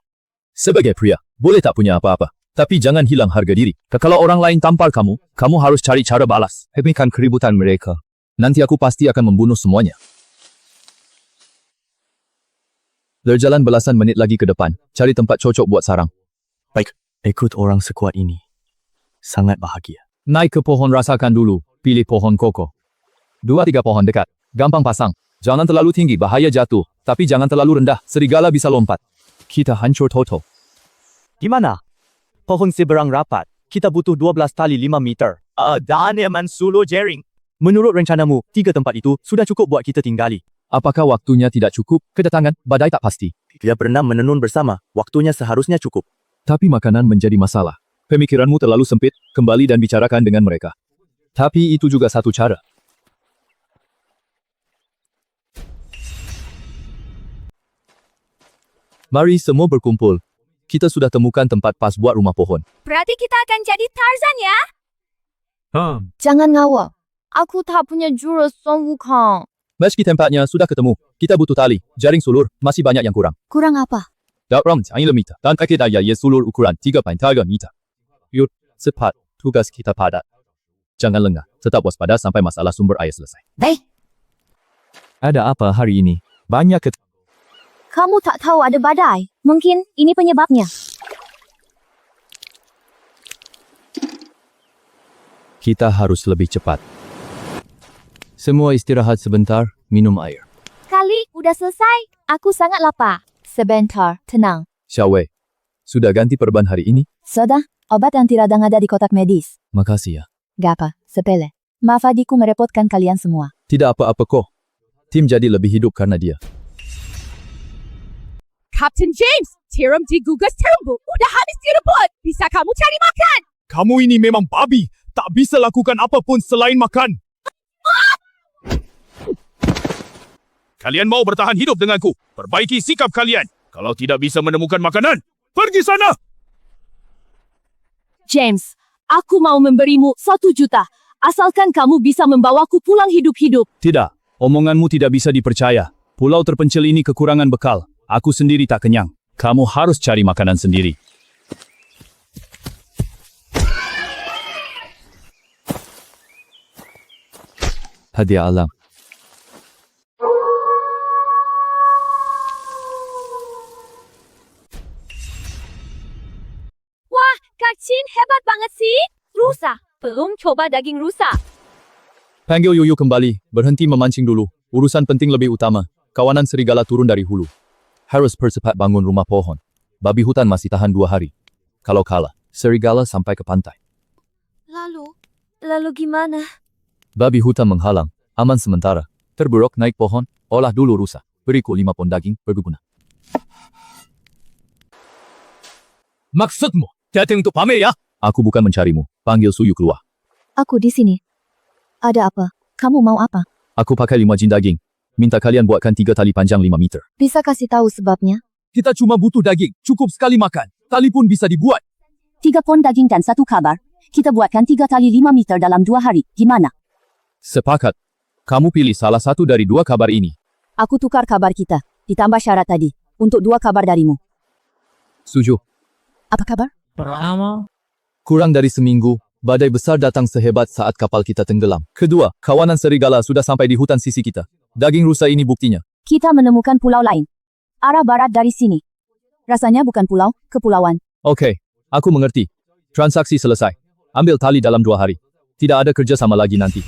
Sebagai pria, boleh tak punya apa-apa. Tapi jangan hilang harga diri. Kalau orang lain tampar kamu, kamu harus cari cara balas. Hentikan keributan mereka. Nanti aku pasti akan membunuh semuanya. Berjalan belasan menit lagi ke depan, cari tempat cocok buat sarang. Baik, ikut orang sekuat ini. Sangat bahagia. Naik ke pohon rasakan dulu, pilih pohon koko. 2-3 pohon dekat, gampang pasang. Jangan terlalu tinggi, bahaya jatuh. Tapi jangan terlalu rendah, serigala bisa lompat. Kita hancur total. Di mana? Pohon seberang rapat. Kita butuh 12 tali 5 meter. Dan Eman Sulu jaring. Menurut rencanamu, 3 tempat itu sudah cukup buat kita tinggali. Apakah waktunya tidak cukup? Kedatangan, badai tak pasti. Dia pernah menenun bersama. Waktunya seharusnya cukup. Tapi makanan menjadi masalah. Pemikiranmu terlalu sempit, kembali dan bicarakan dengan mereka. Tapi itu juga satu cara. Mari semua berkumpul. Kita sudah temukan tempat pas buat rumah pohon. Berarti kita akan jadi Tarzan ya? Jangan ngawak. Aku tak punya jurus Sun Wukong. Meski tempatnya sudah ketemu, kita butuh tali, jaring sulur, masih banyak yang kurang. Kurang apa? Dalam 1 meter, dan kaki daya ye sulur ukuran 3.3 meter. Yuk, cepat, tugas kita padat. Jangan lengah, tetap waspada sampai masalah sumber air selesai. Baik. Ada apa hari ini? Banyak Kamu tak tahu ada badai. Mungkin ini penyebabnya. Kita harus lebih cepat. Semua istirahat sebentar, minum air. Kali, udah selesai. Aku sangat lapar. Sebentar, tenang. Xiaowei, sudah ganti perban hari ini? Sudah, obat anti radang ada di kotak medis. Makasih ya. Gak apa, sepele. Maaf adikku merepotkan kalian semua. Tidak apa-apa kok. Tim jadi lebih hidup karena dia. Captain James, tiram digugas terumbu. Udah habis direbut. Bisa kamu cari makan? Kamu ini memang babi. Tak bisa lakukan apapun selain makan. Kalian mau bertahan hidup denganku? Perbaiki sikap kalian. Kalau tidak bisa menemukan makanan, pergi sana! James, aku mau memberimu 1 juta. Asalkan kamu bisa membawaku pulang hidup-hidup. Tidak, omonganmu tidak bisa dipercaya. Pulau terpencil ini kekurangan bekal. Aku sendiri tak kenyang. Kamu harus cari makanan sendiri. Hadiah alam. Wah, Kak Chin hebat banget sih. Rusa, belum coba daging rusa. Panggil Yuyu kembali. Berhenti memancing dulu. Urusan penting lebih utama. Kawanan serigala turun dari hulu. Harus percepat bangun rumah pohon. Babi hutan masih tahan 2 hari. Kalau kalah, serigala sampai ke pantai. Lalu gimana? Babi hutan menghalang. Aman sementara. Terburuk naik pohon. Olah dulu rusa. Beriku 5 pon daging berguna. Maksudmu, datang untuk pamer ya? Aku bukan mencarimu. Panggil Suyu keluar. Aku di sini. Ada apa? Kamu mau apa? Aku pakai 5 jin daging. Minta kalian buatkan 3 tali panjang 5 meter. Bisa kasih tahu sebabnya? Kita cuma butuh daging. Cukup sekali makan. Tali pun bisa dibuat. 3 pon daging dan 1 kabar. Kita buatkan 3 tali 5 meter dalam 2 hari. Gimana? Sepakat. Kamu pilih salah satu dari 2 kabar ini. Aku tukar kabar kita. Ditambah syarat tadi. Untuk 2 kabar darimu. Setuju. Apa kabar? Kurang dari seminggu, badai besar datang sehebat saat kapal kita tenggelam. Kedua, kawanan serigala sudah sampai di hutan sisi kita. Daging rusa ini buktinya. Kita menemukan pulau lain. Arah barat dari sini. Rasanya bukan pulau, kepulauan. Oke, aku mengerti. Transaksi selesai. Ambil tali dalam 2 hari. Tidak ada kerja sama lagi nanti.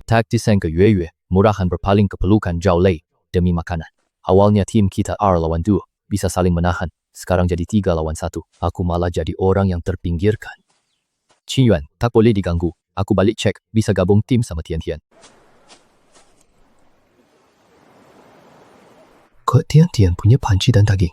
Taktis yang ke Yue, murahan berpaling ke pelukan Zhao Lei demi makanan. Awalnya tim kita R lawan 2, bisa saling menahan. Sekarang jadi 3 lawan 1. Aku malah jadi orang yang terpinggirkan. Qin Yuan, tak boleh diganggu. Aku balik cek, bisa gabung tim sama Tian Tian. Kok Tian Tian punya panci dan daging?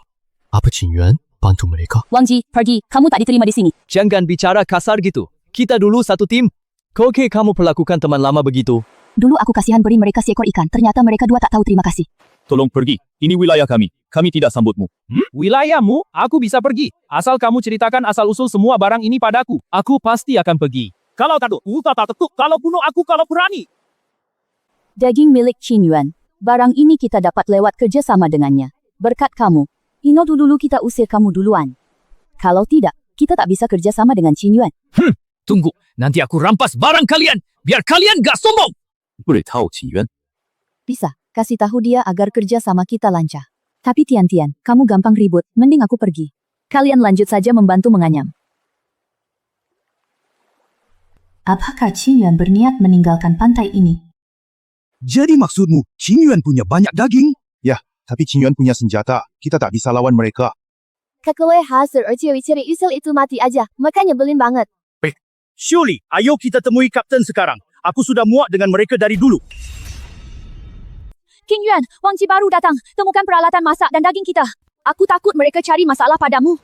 Apa Qin Yuan bantu mereka? Wang Ji, pergi. Kamu tak diterima di sini. Jangan bicara kasar gitu. Kita dulu satu tim. Kok kamu perlakukan teman lama begitu? Dulu aku kasihan beri mereka seekor ikan. Ternyata mereka 2 tak tahu terima kasih. Tolong pergi. Ini wilayah kami. Kami tidak sambutmu. Wilayahmu? Aku bisa pergi. Asal kamu ceritakan asal-usul semua barang ini padaku. Aku pasti akan pergi. Kalau tak tetuk, kalau bunuh aku kalau berani. Daging milik Qin Yuan. Barang ini kita dapat lewat kerja sama dengannya. Berkat kamu. Ingat dulu kita usir kamu duluan. Kalau tidak, kita tak bisa kerja sama dengan Qin Yuan. Tunggu, nanti aku rampas barang kalian. Biar kalian gak sombong. Boleh tahu Qin Yuan? Bisa, kasih tahu dia agar kerja sama kita lancar. Tapi Tian Tian, kamu gampang ribut, mending aku pergi. Kalian lanjut saja membantu menganyam. Apakah Qin Yuan berniat meninggalkan pantai ini? Jadi maksudmu, Qin Yuan punya banyak daging? Ya, tapi Qin Yuan punya senjata. Kita tak bisa lawan mereka. Kekelai hasil ciri usil itu mati aja, makanya nyebelin banget. Surely, ayo kita temui kapten sekarang. Aku sudah muak dengan mereka dari dulu. Qin Yuan, Wang Ji baru datang. Temukan peralatan masak dan daging kita. Aku takut mereka cari masalah padamu.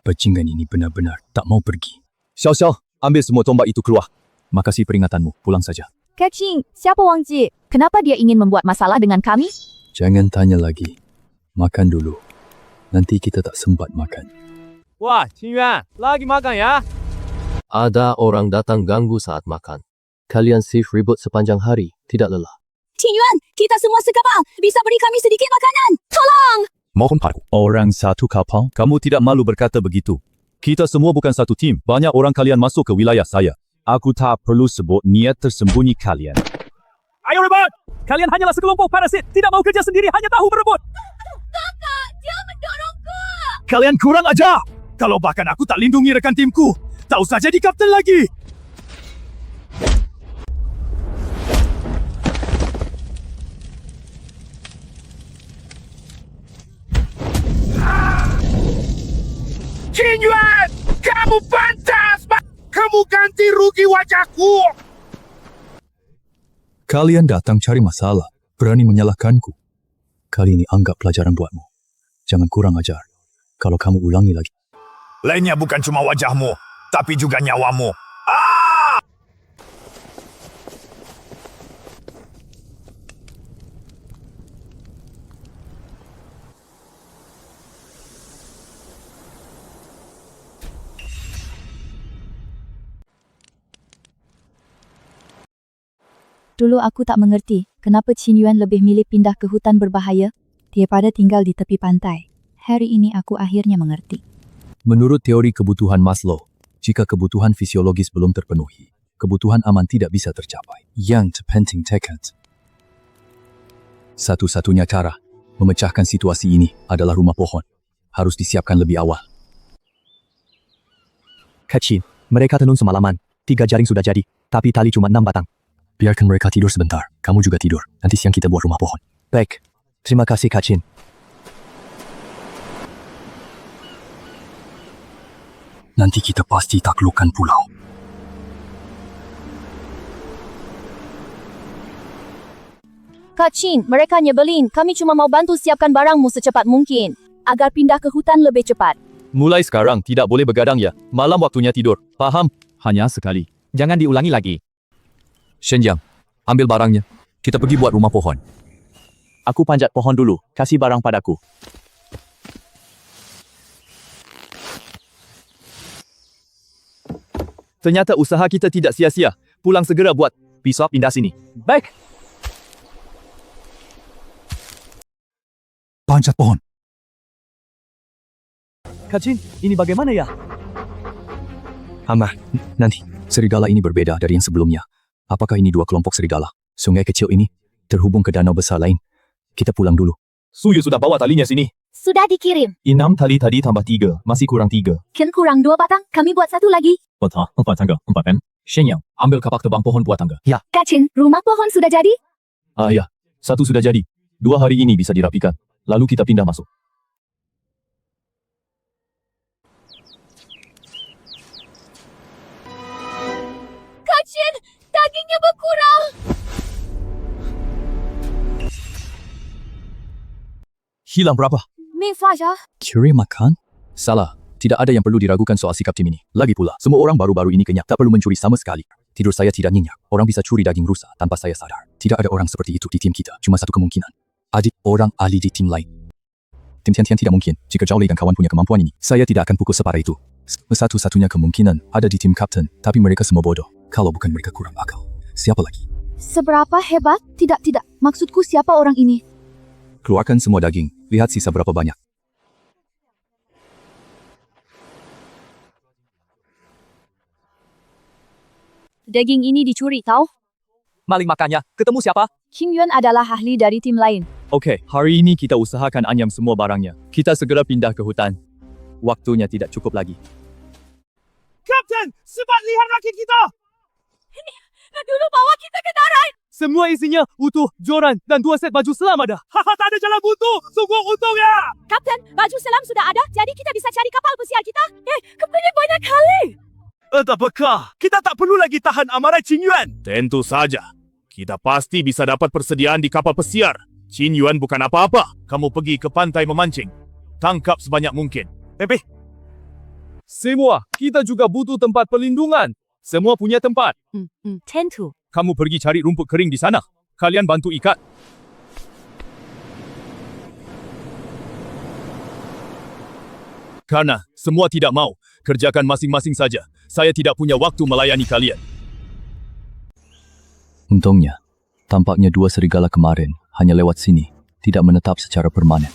Bajingan ini benar-benar tak mau pergi. Xiao Xiao, ambil semua tombak itu keluar. Makasih peringatanmu, pulang saja. Kak Qin, siapa Wang Ji? Kenapa dia ingin membuat masalah dengan kami? Jangan tanya lagi. Makan dulu. Nanti kita tak sempat makan. Wah, Qin Yuan, lagi makan ya? Ada orang datang ganggu saat makan. Kalian shift ribut sepanjang hari, tidak lelah. Qin Yuan, kita semua sekapal. Bisa beri kami sedikit makanan. Tolong! Mohon padaku. Orang satu kapal? Kamu tidak malu berkata begitu. Kita semua bukan satu tim. Banyak orang kalian masuk ke wilayah saya. Aku tak perlu sebut niat tersembunyi kalian. Ayo rebut! Kalian hanyalah sekelompok parasit. Tidak mau kerja sendiri, hanya tahu berebut. Kakak, dia mendorongku. Kalian kurang ajar. Kalau bahkan aku tak lindungi rekan timku, tak usah jadi kapten lagi. Qing Yuan! Kamu pantas! Kamu ganti rugi wajahku! Kalian datang cari masalah, berani menyalahkanku. Kali ini anggap pelajaran buatmu. Jangan kurang ajar. Kalau kamu ulangi lagi. Lainnya bukan cuma wajahmu, tapi juga nyawamu. Dulu aku tak mengerti kenapa Qin Yuan lebih milih pindah ke hutan berbahaya daripada tinggal di tepi pantai. Hari ini aku akhirnya mengerti. Menurut teori kebutuhan Maslow, jika kebutuhan fisiologis belum terpenuhi, kebutuhan aman tidak bisa tercapai. Yang terpenting tekad. Satu-satunya cara memecahkan situasi ini adalah rumah pohon. Harus disiapkan lebih awal. Kacin, mereka tenun semalaman. 3 jaring sudah jadi, tapi tali cuma 6 batang. Biarkan mereka tidur sebentar. Kamu juga tidur. Nanti siang kita buat rumah pohon. Baik, terima kasih Kacin. Nanti kita pasti taklukkan pulau. Kak Chin, mereka nyebelin. Kami cuma mau bantu siapkan barangmu secepat mungkin. Agar pindah ke hutan lebih cepat. Mulai sekarang tidak boleh begadang ya. Malam waktunya tidur. Paham? Hanya sekali. Jangan diulangi lagi. Shenjiang, ambil barangnya. Kita pergi buat rumah pohon. Aku panjat pohon dulu. Kasih barang padaku. Ternyata usaha kita tidak sia-sia. Pulang segera buat. Besok pindah sini. Baik. Panjat pohon. Kacin, ini bagaimana ya? Amar, nanti. Serigala ini berbeda dari yang sebelumnya. Apakah ini 2 kelompok serigala? Sungai kecil ini terhubung ke danau besar lain. Kita pulang dulu. Suyu sudah bawa talinya sini. Sudah dikirim. 6 tali tadi tambah 3. Masih kurang 3. Kan kurang 2 batang. Kami buat 1 lagi. 4 tangga, 4 M. Shenyang, ambil kapak tebang pohon buat tangga. Kacin, rumah pohon sudah jadi? Ya. 1 sudah jadi. 2 hari ini bisa dirapikan. Lalu kita pindah masuk. Kacin, dagingnya berkurang. Hilang berapa? Mi Fajar. Curi makan? Salah. Tidak ada yang perlu diragukan soal sikap tim ini. Lagi pula, semua orang baru-baru ini kenyang. Tak perlu mencuri sama sekali. Tidur saya tidak nyenyak. Orang bisa curi daging rusa tanpa saya sadar. Tidak ada orang seperti itu di tim kita. Cuma satu kemungkinan. Adik orang ahli di tim lain. Tim Tian tidak mungkin. Jika Zhao Lei dan kawan punya kemampuan ini, saya tidak akan pukul separah itu. Satu-satunya kemungkinan ada di tim kapten. Tapi mereka semua bodoh. Kalau bukan mereka kurang akal. Siapa lagi? Seberapa hebat? Tidak. Maksudku siapa orang ini? Keluarkan semua daging. Lihat sisa berapa banyak. Daging ini dicuri, tahu? Maling makannya. Ketemu siapa? Qin Yuan adalah ahli dari tim lain. Okey, hari ini kita usahakan anyam semua barangnya. Kita segera pindah ke hutan. Waktunya tidak cukup lagi. Kapten, cepat lihat rakit kita. Dulu bawa kita ke darat. Semua isinya utuh, joran dan 2 set baju selam ada. Haha, tak ada jalan buntu. Sungguh untung ya. Kapten, baju selam sudah ada, jadi kita bisa cari kapal pesiar kita. Kembali banyak kali. Apakah kita tak perlu lagi tahan amarah Qin Yuan? Tentu saja. Kita pasti bisa dapat persediaan di kapal pesiar. Qin Yuan bukan apa-apa. Kamu pergi ke pantai memancing. Tangkap sebanyak mungkin. Semua, kita juga butuh tempat perlindungan. Semua punya tempat. Tentu. Kamu pergi cari rumput kering di sana. Kalian bantu ikat. Karena semua tidak mau, kerjakan masing-masing saja. Saya tidak punya waktu melayani kalian. Untungnya, tampaknya 2 serigala kemarin hanya lewat sini, tidak menetap secara permanen.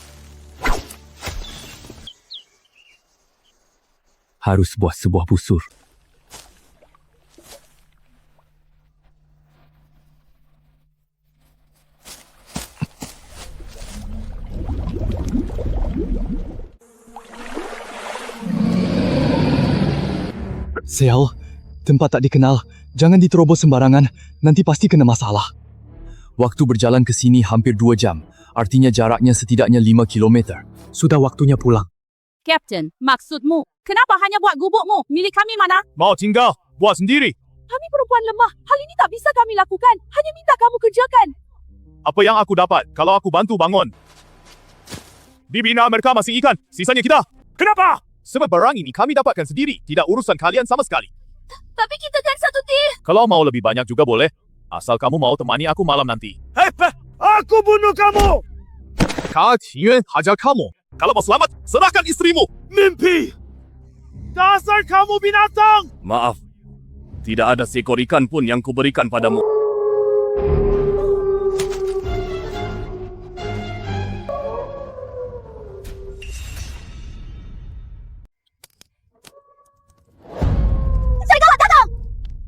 Harus buat sebuah busur. Sel, tempat tak dikenal. Jangan diterobos sembarangan, nanti pasti kena masalah. Waktu berjalan ke sini hampir 2 jam. Artinya jaraknya setidaknya 5 km. Sudah waktunya pulang. Kapten, maksudmu, kenapa hanya buat gubukmu? Milik kami mana? Mau tinggal, buat sendiri. Kami perempuan lemah. Hal ini tak bisa kami lakukan. Hanya minta kamu kerjakan. Apa yang aku dapat kalau aku bantu bangun? Dibina mereka masih ikan, sisanya kita. Kenapa? Sebab barang ini kami dapatkan sendiri, tidak urusan kalian sama sekali. Tapi kita kan satu tim. Kalau mau lebih banyak juga boleh, asal kamu mau temani aku malam nanti. Hei, aku bunuh kamu! Kau Qingyuan hajar kamu. Kalau mau selamat, serahkan istrimu. Mimpi! Dasar kamu binatang! Maaf, tidak ada seekor ikan pun yang kuberikan padamu.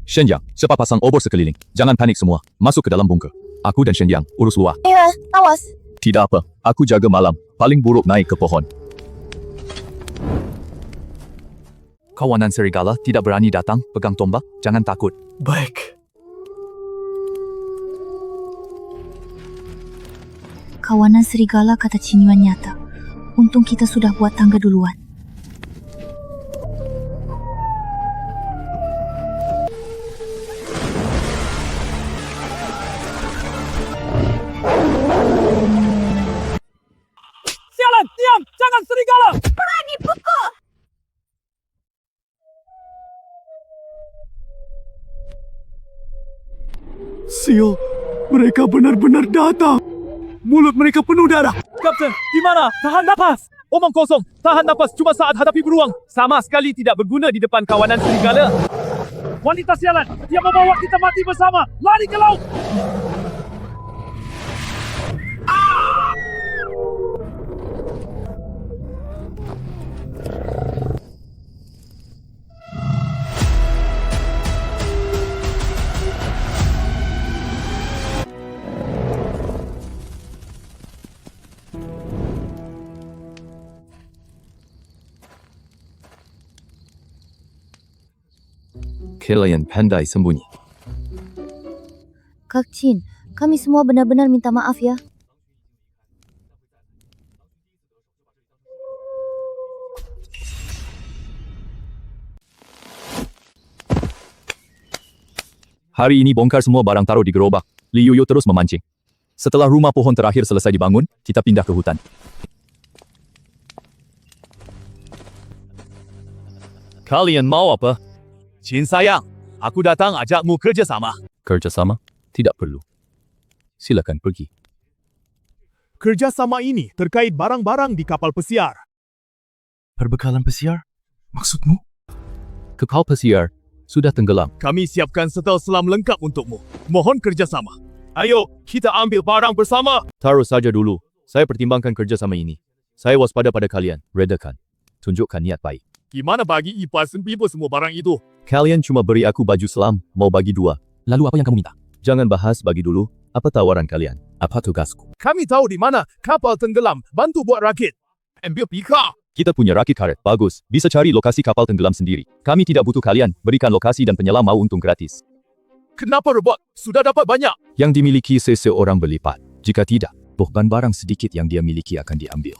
Shenyang, cepat pasang obor sekeliling. Jangan panik semua. Masuk ke dalam bunker. Aku dan Shenyang urus luar. Ya, awas. Tidak apa. Aku jaga malam. Paling buruk naik ke pohon. Kawanan serigala tidak berani datang. Pegang tombak. Jangan takut. Baik. Kawanan serigala, kata Qingyuan nyata. Untung kita sudah buat tangga duluan. Sialan, diam! Jangan serigala! Berani pukul! Sial, mereka benar-benar datang. Mulut mereka penuh darah. Kapten, di mana? Tahan napas! Omong kosong, tahan napas cuma saat hadapi beruang. Sama sekali tidak berguna di depan kawanan serigala. Wanita sialan, dia membawa kita mati bersama. Lari ke laut! Kalian pandai sembunyi. Kak Chin, kami semua benar-benar minta maaf ya. Hari ini bongkar semua barang taruh di gerobak. Li Yuyu terus memancing. Setelah rumah pohon terakhir selesai dibangun, kita pindah ke hutan. Kalian mau apa? Chin sayang, aku datang ajakmu kerjasama. Kerjasama? Tidak perlu. Silakan pergi. Kerjasama ini terkait barang-barang di kapal pesiar. Perbekalan pesiar? Maksudmu? Kapal pesiar sudah tenggelam. Kami siapkan setel selam lengkap untukmu. Mohon kerjasama. Ayo, kita ambil barang bersama. Taruh saja dulu. Saya pertimbangkan kerjasama ini. Saya waspada pada kalian. Redakan. Tunjukkan niat baik. Gimana bagi Ipas dan Pipo semua barang itu? Kalian cuma beri aku baju selam, mau bagi 2. Lalu apa yang kamu minta? Jangan bahas bagi dulu. Apa tawaran kalian? Apa tugasku? Kami tahu di mana kapal tenggelam. Bantu buat rakit. Ambil pika. Kita punya rakit karet. Bagus. Bisa cari lokasi kapal tenggelam sendiri. Kami tidak butuh kalian. Berikan lokasi dan penyelam mau untung gratis. Kenapa robot? Sudah dapat banyak. Yang dimiliki seseorang berlipat. Jika tidak, beban barang sedikit yang dia miliki akan diambil.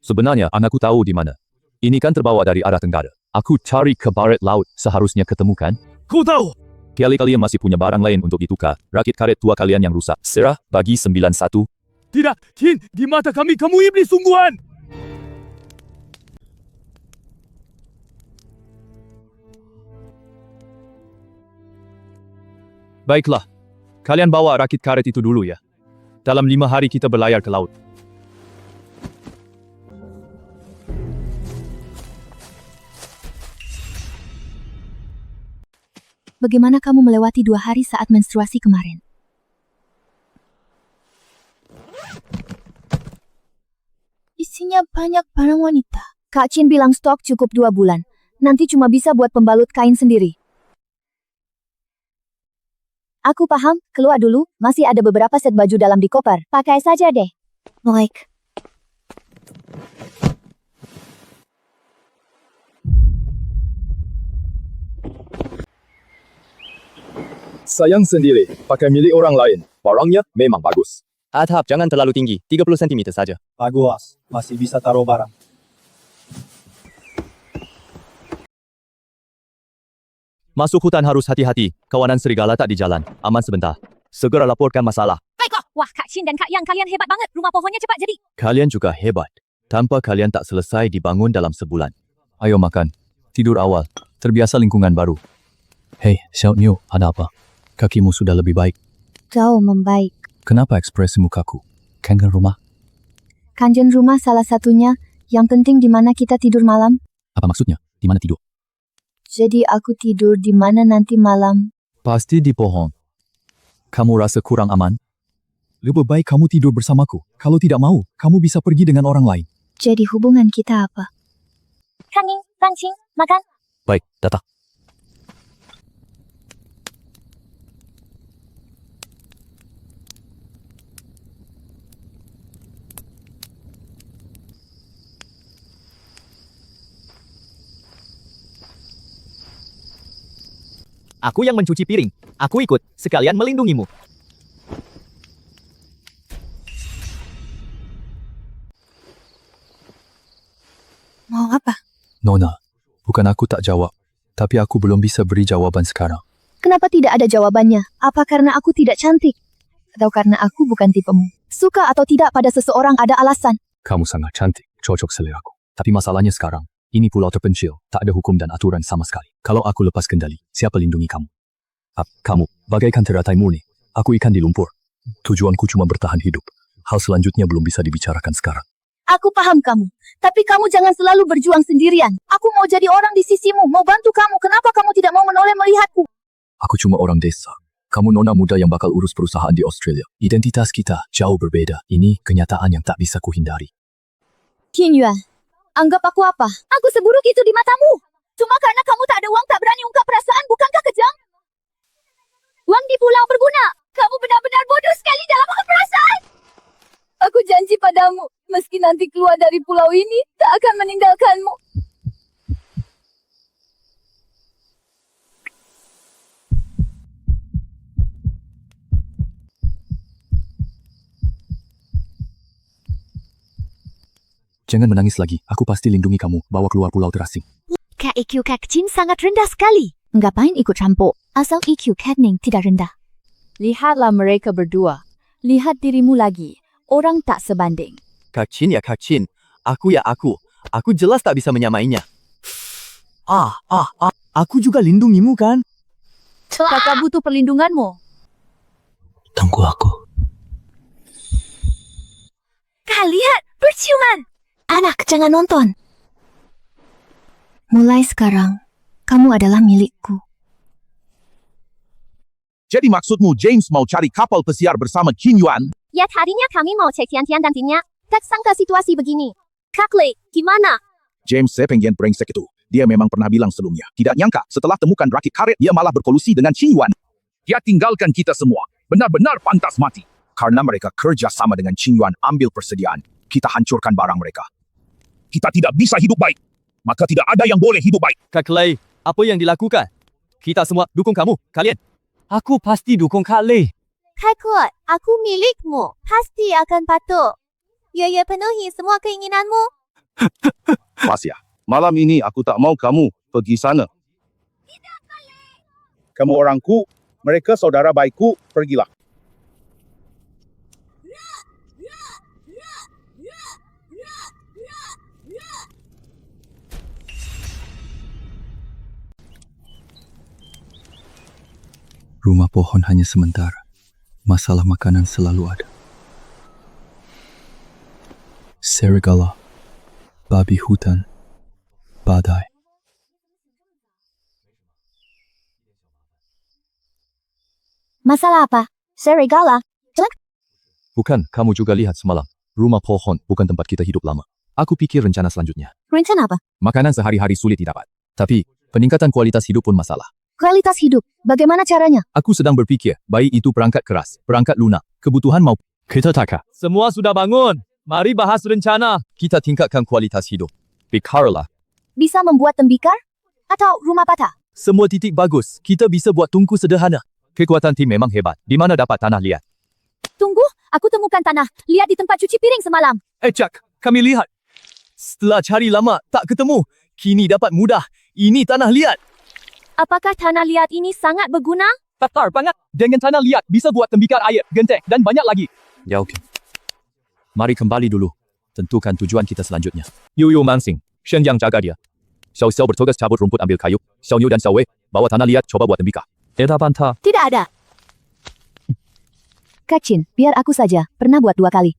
Sebenarnya anakku tahu di mana. Ini kan terbawa dari arah tenggara. Aku cari ke barat laut. Seharusnya ketemu kan? Ku tahu. Kalian masih punya barang lain untuk ditukar. Rakit karet tua kalian yang rusak. Serah bagi 91. Tidak, Chin, di mata kami kamu iblis sungguhan. Baiklah. Kalian bawa rakit karet itu dulu ya. Dalam 5 hari kita berlayar ke laut. Bagaimana kamu melewati 2 hari saat menstruasi kemarin? Isinya banyak barang wanita. Kak Chin bilang stok cukup 2 bulan. Nanti cuma bisa buat pembalut kain sendiri. Aku paham, keluar dulu. Masih ada beberapa set baju dalam di koper. Pakai saja deh. Baik. Sayang sendiri, pakai milik orang lain. Barangnya memang bagus. Atap jangan terlalu tinggi, 30 cm saja. Bagus, masih bisa taruh barang. Masuk hutan harus hati-hati, kawanan serigala tak di jalan. Aman sebentar. Segera laporkan masalah. Baiklah. Wah, Kak Chin dan Kak Yang, kalian hebat banget. Rumah pohonnya cepat jadi. Kalian juga hebat. Tanpa kalian tak selesai dibangun dalam sebulan. Ayo makan. Tidur awal. Terbiasa lingkungan baru. Hei, Xiao Niu, ada apa? Kakimu sudah lebih baik. Jauh membaik. Kenapa ekspresi mukaku? Kangen rumah? Kangen rumah salah satunya. Yang penting di mana kita tidur malam. Apa maksudnya? Di mana tidur? Jadi aku tidur di mana nanti malam. Pasti di pohon. Kamu rasa kurang aman? Lebih baik kamu tidur bersamaku. Kalau tidak mau, kamu bisa pergi dengan orang lain. Jadi hubungan kita apa? Kang Ying, Kang Qing, makan. Baik, datang. Aku yang mencuci piring. Aku ikut, sekalian melindungimu. Mau apa? Nona, bukan aku tak jawab. Tapi aku belum bisa beri jawaban sekarang. Kenapa tidak ada jawabannya? Apa karena aku tidak cantik? Atau karena aku bukan tipemu? Suka atau tidak pada seseorang ada alasan. Kamu sangat cantik, cocok seleraku. Tapi masalahnya sekarang, ini pulau terpencil, tak ada hukum dan aturan sama sekali. Kalau aku lepas kendali, siapa lindungi kamu? Kamu, bagaikan teratai murni. Aku ikan di lumpur. Tujuanku cuma bertahan hidup. Hal selanjutnya belum bisa dibicarakan sekarang. Aku paham kamu. Tapi kamu jangan selalu berjuang sendirian. Aku mau jadi orang di sisimu, mau bantu kamu. Kenapa kamu tidak mau menoleh melihatku? Aku cuma orang desa. Kamu nona muda yang bakal urus perusahaan di Australia. Identitas kita jauh berbeda. Ini kenyataan yang tak bisa kuhindari. Qin Yuan, anggap aku apa? Aku seburuk itu di matamu. Cuma karena kamu tak ada uang tak berani ungkap perasaan, bukankah kejam? Uang di pulau berguna. Kamu benar-benar bodoh sekali dalam mengungkap perasaan. Aku janji padamu, meski nanti keluar dari pulau ini, tak akan meninggalkanmu. Jangan menangis lagi. Aku pasti lindungi kamu. Bawa keluar pulau terasing. Kak IQ Kak Chin sangat rendah sekali. Ngapain ikut campur? Asal IQ Kak Ning tidak rendah. Lihatlah mereka berdua. Lihat dirimu lagi. Orang tak sebanding. Kak Chin ya Kak Chin. Aku ya aku. Aku jelas tak bisa menyamainya. Aku juga lindungimu kan? Kakak butuh perlindunganmu. Tunggu aku. Kak lihat, berciuman. Anak, jangan nonton. Mulai sekarang, kamu adalah milikku. Jadi maksudmu James mau cari kapal pesiar bersama Qin Yuan? Ya tadinya kami mau cek Tian-Tian dan timnya. Tak sangka situasi begini. Kak Lei, gimana? James sepenggian brengsek itu. Dia memang pernah bilang sebelumnya. Tidak nyangka setelah temukan rakit karet dia malah berkolusi dengan Qin Yuan. Dia tinggalkan kita semua. Benar-benar pantas mati. Karena mereka kerja sama dengan Qin Yuan ambil persediaan. Kita hancurkan barang mereka. Kita tidak bisa hidup baik. Maka tidak ada yang boleh hidup baik. Kak Lei, apa yang dilakukan? Kita semua dukung kamu, kalian. Aku pasti dukung Kak Lei. Kak Kuat, aku milikmu. Pasti akan patuh. Ya penuhi semua keinginanmu. Fasya, malam ini aku tak mau kamu pergi sana. Kamu orangku, mereka saudara baikku, pergilah. Rumah pohon hanya sementara. Masalah makanan selalu ada. Serigala, babi hutan, badai. Masalah apa? Serigala? Bukan, kamu juga lihat semalam. Rumah pohon bukan tempat kita hidup lama. Aku pikir rencana selanjutnya. Rencana apa? Makanan sehari-hari sulit didapat. Tapi, peningkatan kualitas hidup pun masalah. Kualitas hidup, bagaimana caranya? Aku sedang berpikir, baik itu perangkat keras, perangkat lunak, kebutuhan maupun kita taka. Semua sudah bangun. Mari bahas rencana. Kita tingkatkan kualitas hidup. Bikarlah. Bisa membuat tembikar? Atau rumah patah? Semua titik bagus. Kita bisa buat tungku sederhana. Kekuatan tim memang hebat. Di mana dapat tanah liat? Tunggu, Aku temukan tanah. Lihat di tempat cuci piring semalam. Jack, kami lihat. Setelah cari lama, tak ketemu. Kini dapat mudah. Ini tanah liat. Apakah tanah liat ini sangat berguna? Betul banget. Dengan tanah liat, bisa buat tembikar air, genteng dan banyak lagi. Ya okey. Mari kembali dulu. Tentukan tujuan kita selanjutnya. Yu Mansing, Shen Yang jaga dia. Xiao Xiao bertugas cabut rumput ambil kayu. Xiao Niu dan Xiao Wei bawa tanah liat coba buat tembikar. Eta bantah. Tidak ada. Kacin, biar aku saja. Pernah buat 2 kali.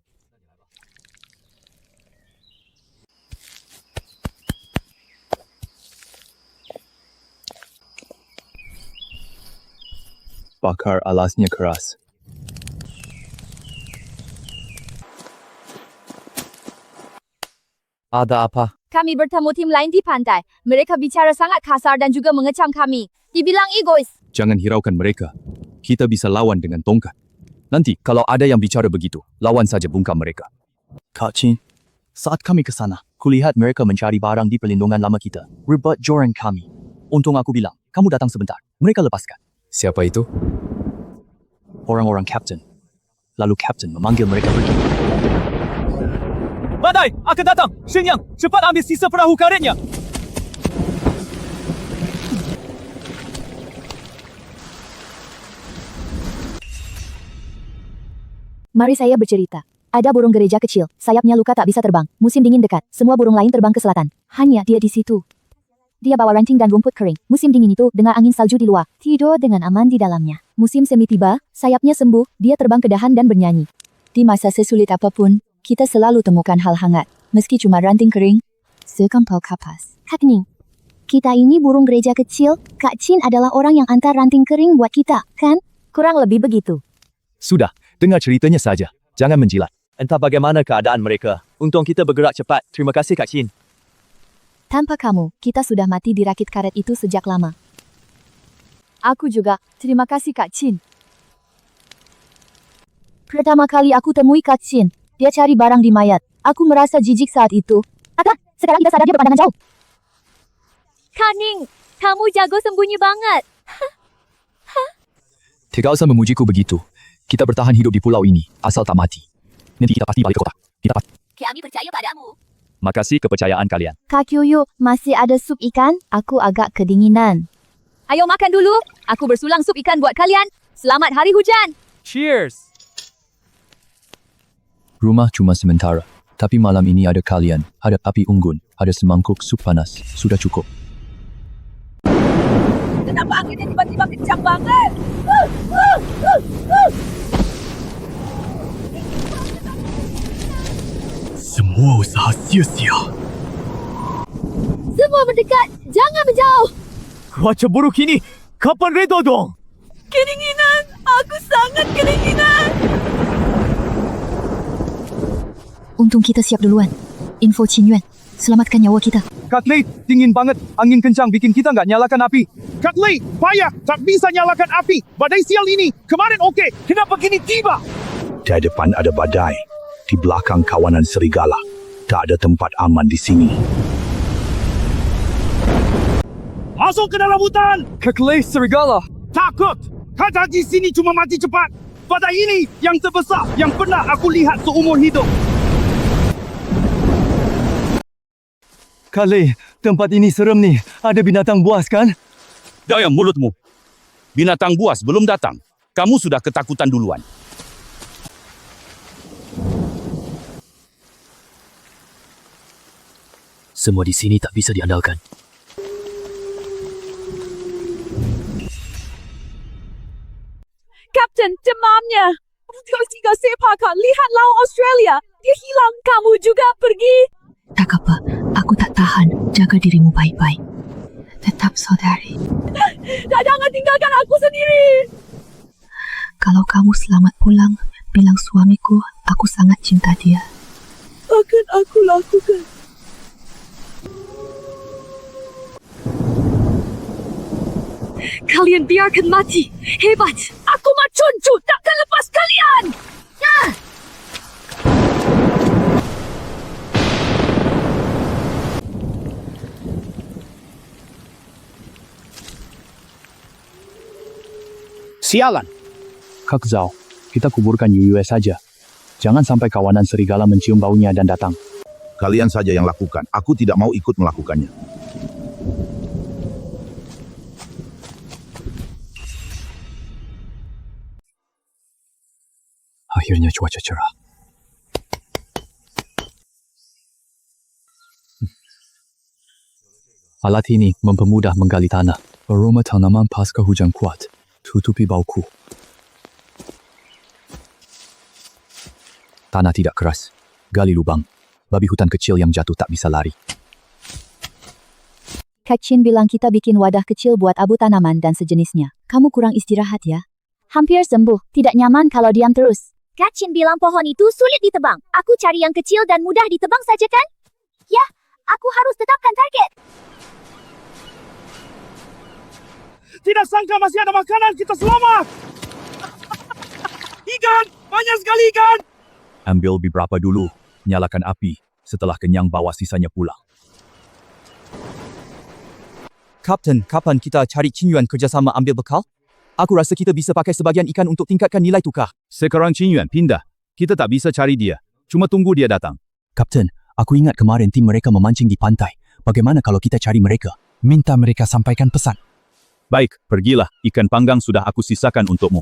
Bakar alasnya keras. Ada apa? Kami bertemu tim lain di pantai. Mereka bicara sangat kasar dan juga mengecam kami. Dibilang egois. Jangan hiraukan mereka. Kita bisa lawan dengan tongkat. Nanti, kalau ada yang bicara begitu, lawan saja bungkam mereka. Kak Chin, saat kami ke sana, kulihat mereka mencari barang di perlindungan lama kita. Rebut joran kami. Untung aku bilang, kamu datang sebentar. Mereka lepaskan. Siapa itu? Orang-orang Captain. Lalu Captain memanggil mereka pergi. Badai akan datang. Shen Yang, cepat ambil sisa perahu karetnya. Mari saya bercerita. Ada burung gereja kecil, sayapnya luka tak bisa terbang. Musim dingin dekat, semua burung lain terbang ke selatan. Hanya dia di situ. Dia bawa ranting dan rumput kering. Musim dingin itu, dengar angin salju di luar. Tidur dengan aman di dalamnya. Musim semi tiba, sayapnya sembuh, dia terbang ke dahan dan bernyanyi. Di masa sesulit apapun, kita selalu temukan hal hangat. Meski cuma ranting kering, sekampal kapas. Kak Ning, kita ini burung gereja kecil. Kak Chin adalah orang yang antar ranting kering buat kita, kan? Kurang lebih begitu. Sudah, dengar ceritanya saja. Jangan menjilat. Entah bagaimana keadaan mereka. Untung kita bergerak cepat. Terima kasih Kak Chin. Tanpa kamu, kita sudah mati di rakit karet itu sejak lama. Aku juga. Terima kasih Kak Chin. Pertama kali aku temui Kak Chin, dia cari barang di mayat. Aku merasa jijik saat itu. Sekarang kita sadar dia berpandangan jauh. Kak Ning, kamu jago sembunyi banget. Tidak usah memujiku begitu. Kita bertahan hidup di pulau ini, asal tak mati. Nanti kita pasti balik ke kota. Kita pasti. Kami percaya padamu. Makasih kepercayaan kalian. Kak Yuyu, masih ada sup ikan? Aku agak kedinginan. Ayo makan dulu. Aku bersulang sup ikan buat kalian. Selamat hari hujan. Cheers. Rumah cuma sementara. Tapi malam ini ada kalian, ada api unggun, ada semangkuk sup panas. Sudah cukup. Kenapa anginnya tiba-tiba kencang banget? Semua usaha sia-sia. Semua mendekat. Jangan menjauh. Cuaca buruk ini. Kapan reda dong? Kedinginan. Aku sangat kedinginan. Untung kita siap duluan. Info Qin Yuan. Selamatkan nyawa kita. Kak Lei, dingin banget. Angin kencang bikin kita nggak nyalakan api. Kak Lei, payah. Tak bisa nyalakan api. Badai sial ini. Kemarin okey. Kenapa kini tiba? Di depan ada badai. Di belakang kawanan serigala. Tak ada tempat aman di sini. Masuk ke dalam hutan. Kak Lei serigala. Takut. Kata di sini cuma mati cepat. Badai ini yang terbesar yang pernah aku lihat seumur hidup. Kak Lei, tempat ini serem nih. Ada binatang buas kan? Diam mulutmu. Binatang buas belum datang. Kamu sudah ketakutan duluan. Semua di sini tak bisa diandalkan. Kapten, demamnya. Tiga sepakat. Lihat laut Australia. Dia hilang. Kamu juga pergi. Tak apa. Aku tak tahan. Jaga dirimu baik-baik. Tetap saudari. Jangan tinggalkan aku sendiri. Kalau kamu selamat pulang, bilang suamiku, aku sangat cinta dia. Akan aku lakukan. Kalian biarkan mati. Hebat. Aku macuncu. Takkan lepas kalian. Sialan. Kak Zhao, kita kuburkan Yuyue saja. Jangan sampai kawanan serigala mencium baunya dan datang. Kalian saja yang lakukan. Aku tidak mau ikut melakukannya. Akhirnya cuaca cerah. Alat ini mempermudah menggali tanah. Aroma tanaman pasca hujan kuat tutupi bauku. Tanah tidak keras. Gali lubang. Babi hutan kecil yang jatuh tak bisa lari. Kak Chin bilang kita bikin wadah kecil buat abu tanaman dan sejenisnya. Kamu kurang istirahat ya? Hampir sembuh. Tidak nyaman kalau diam terus. Kak Chin bilang pohon itu sulit ditebang. Aku cari yang kecil dan mudah ditebang saja kan? Ya, aku harus tetapkan target. Tidak sangka masih ada makanan, kita selamat! Ikan! Banyak sekali ikan! Ambil beberapa dulu. Nyalakan api. Setelah kenyang bawa sisanya pulang. Kapten, kapan kita cari Qin Yuan kerjasama ambil bekal? Aku rasa kita bisa pakai sebagian ikan untuk tingkatkan nilai tukar. Sekarang Qin Yuan pindah. Kita tak bisa cari dia. Cuma tunggu dia datang. Kapten, aku ingat kemarin tim mereka memancing di pantai. Bagaimana kalau kita cari mereka? Minta mereka sampaikan pesan. Baik, pergilah. Ikan panggang sudah aku sisakan untukmu.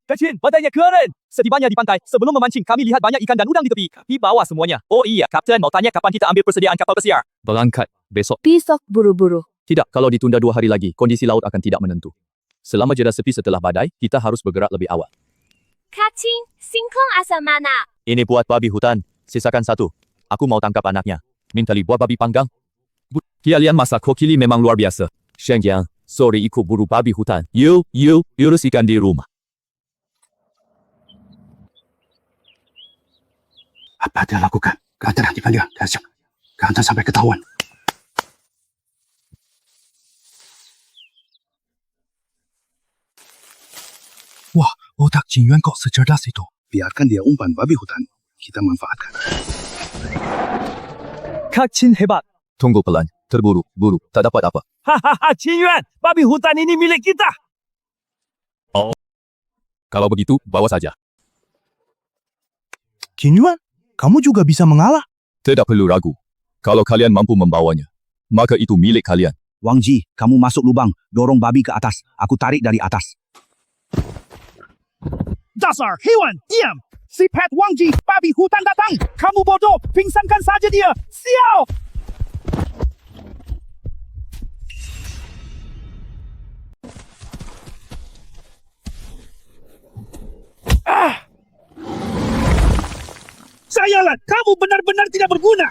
Kak Chin, bantainya keren! Setibanya di pantai, sebelum memancing kami lihat banyak ikan dan udang di tepi. Kami bawa semuanya. Oh iya, Kapten mau tanya kapan kita ambil persediaan kapal pesiar? Berangkat besok. Besok buru-buru. Tidak, kalau ditunda 2 hari lagi, kondisi laut akan tidak menentu. Selama jeda sepi setelah badai, kita harus bergerak lebih awal. Kak Chin, singkong asal mana? Ini buat babi hutan. Sisakan 1. Aku mau tangkap anaknya. Minta li buat babi panggang. Kalian masak kokili memang luar biasa. Shengjiang, sorry ikut buru babi hutan. Urus ikan di rumah. Apa dia lakukan? Kantor dipanggil. Kantor sampai ketahuan. Wah, otak Qin Yuan kok secerdas itu. Biarkan dia umpan babi hutan. Kita manfaatkan. Kak Chin hebat. Tunggu pelan. Terburu, buru, tak dapat apa. Hahaha, Qin Yuan, babi hutan ini milik kita! Oh. Kalau begitu, bawa saja. Qin Yuan, kamu juga bisa mengalah. Tidak perlu ragu. Kalau kalian mampu membawanya, maka itu milik kalian. Wang Ji, kamu masuk lubang. Dorong babi ke atas. Aku tarik dari atas. Dasar, hewan, diam! Si Pet Wang Ji, babi hutan datang! Kamu bodoh, pingsankan saja dia! Sial! Sayalan, kamu benar-benar tidak berguna!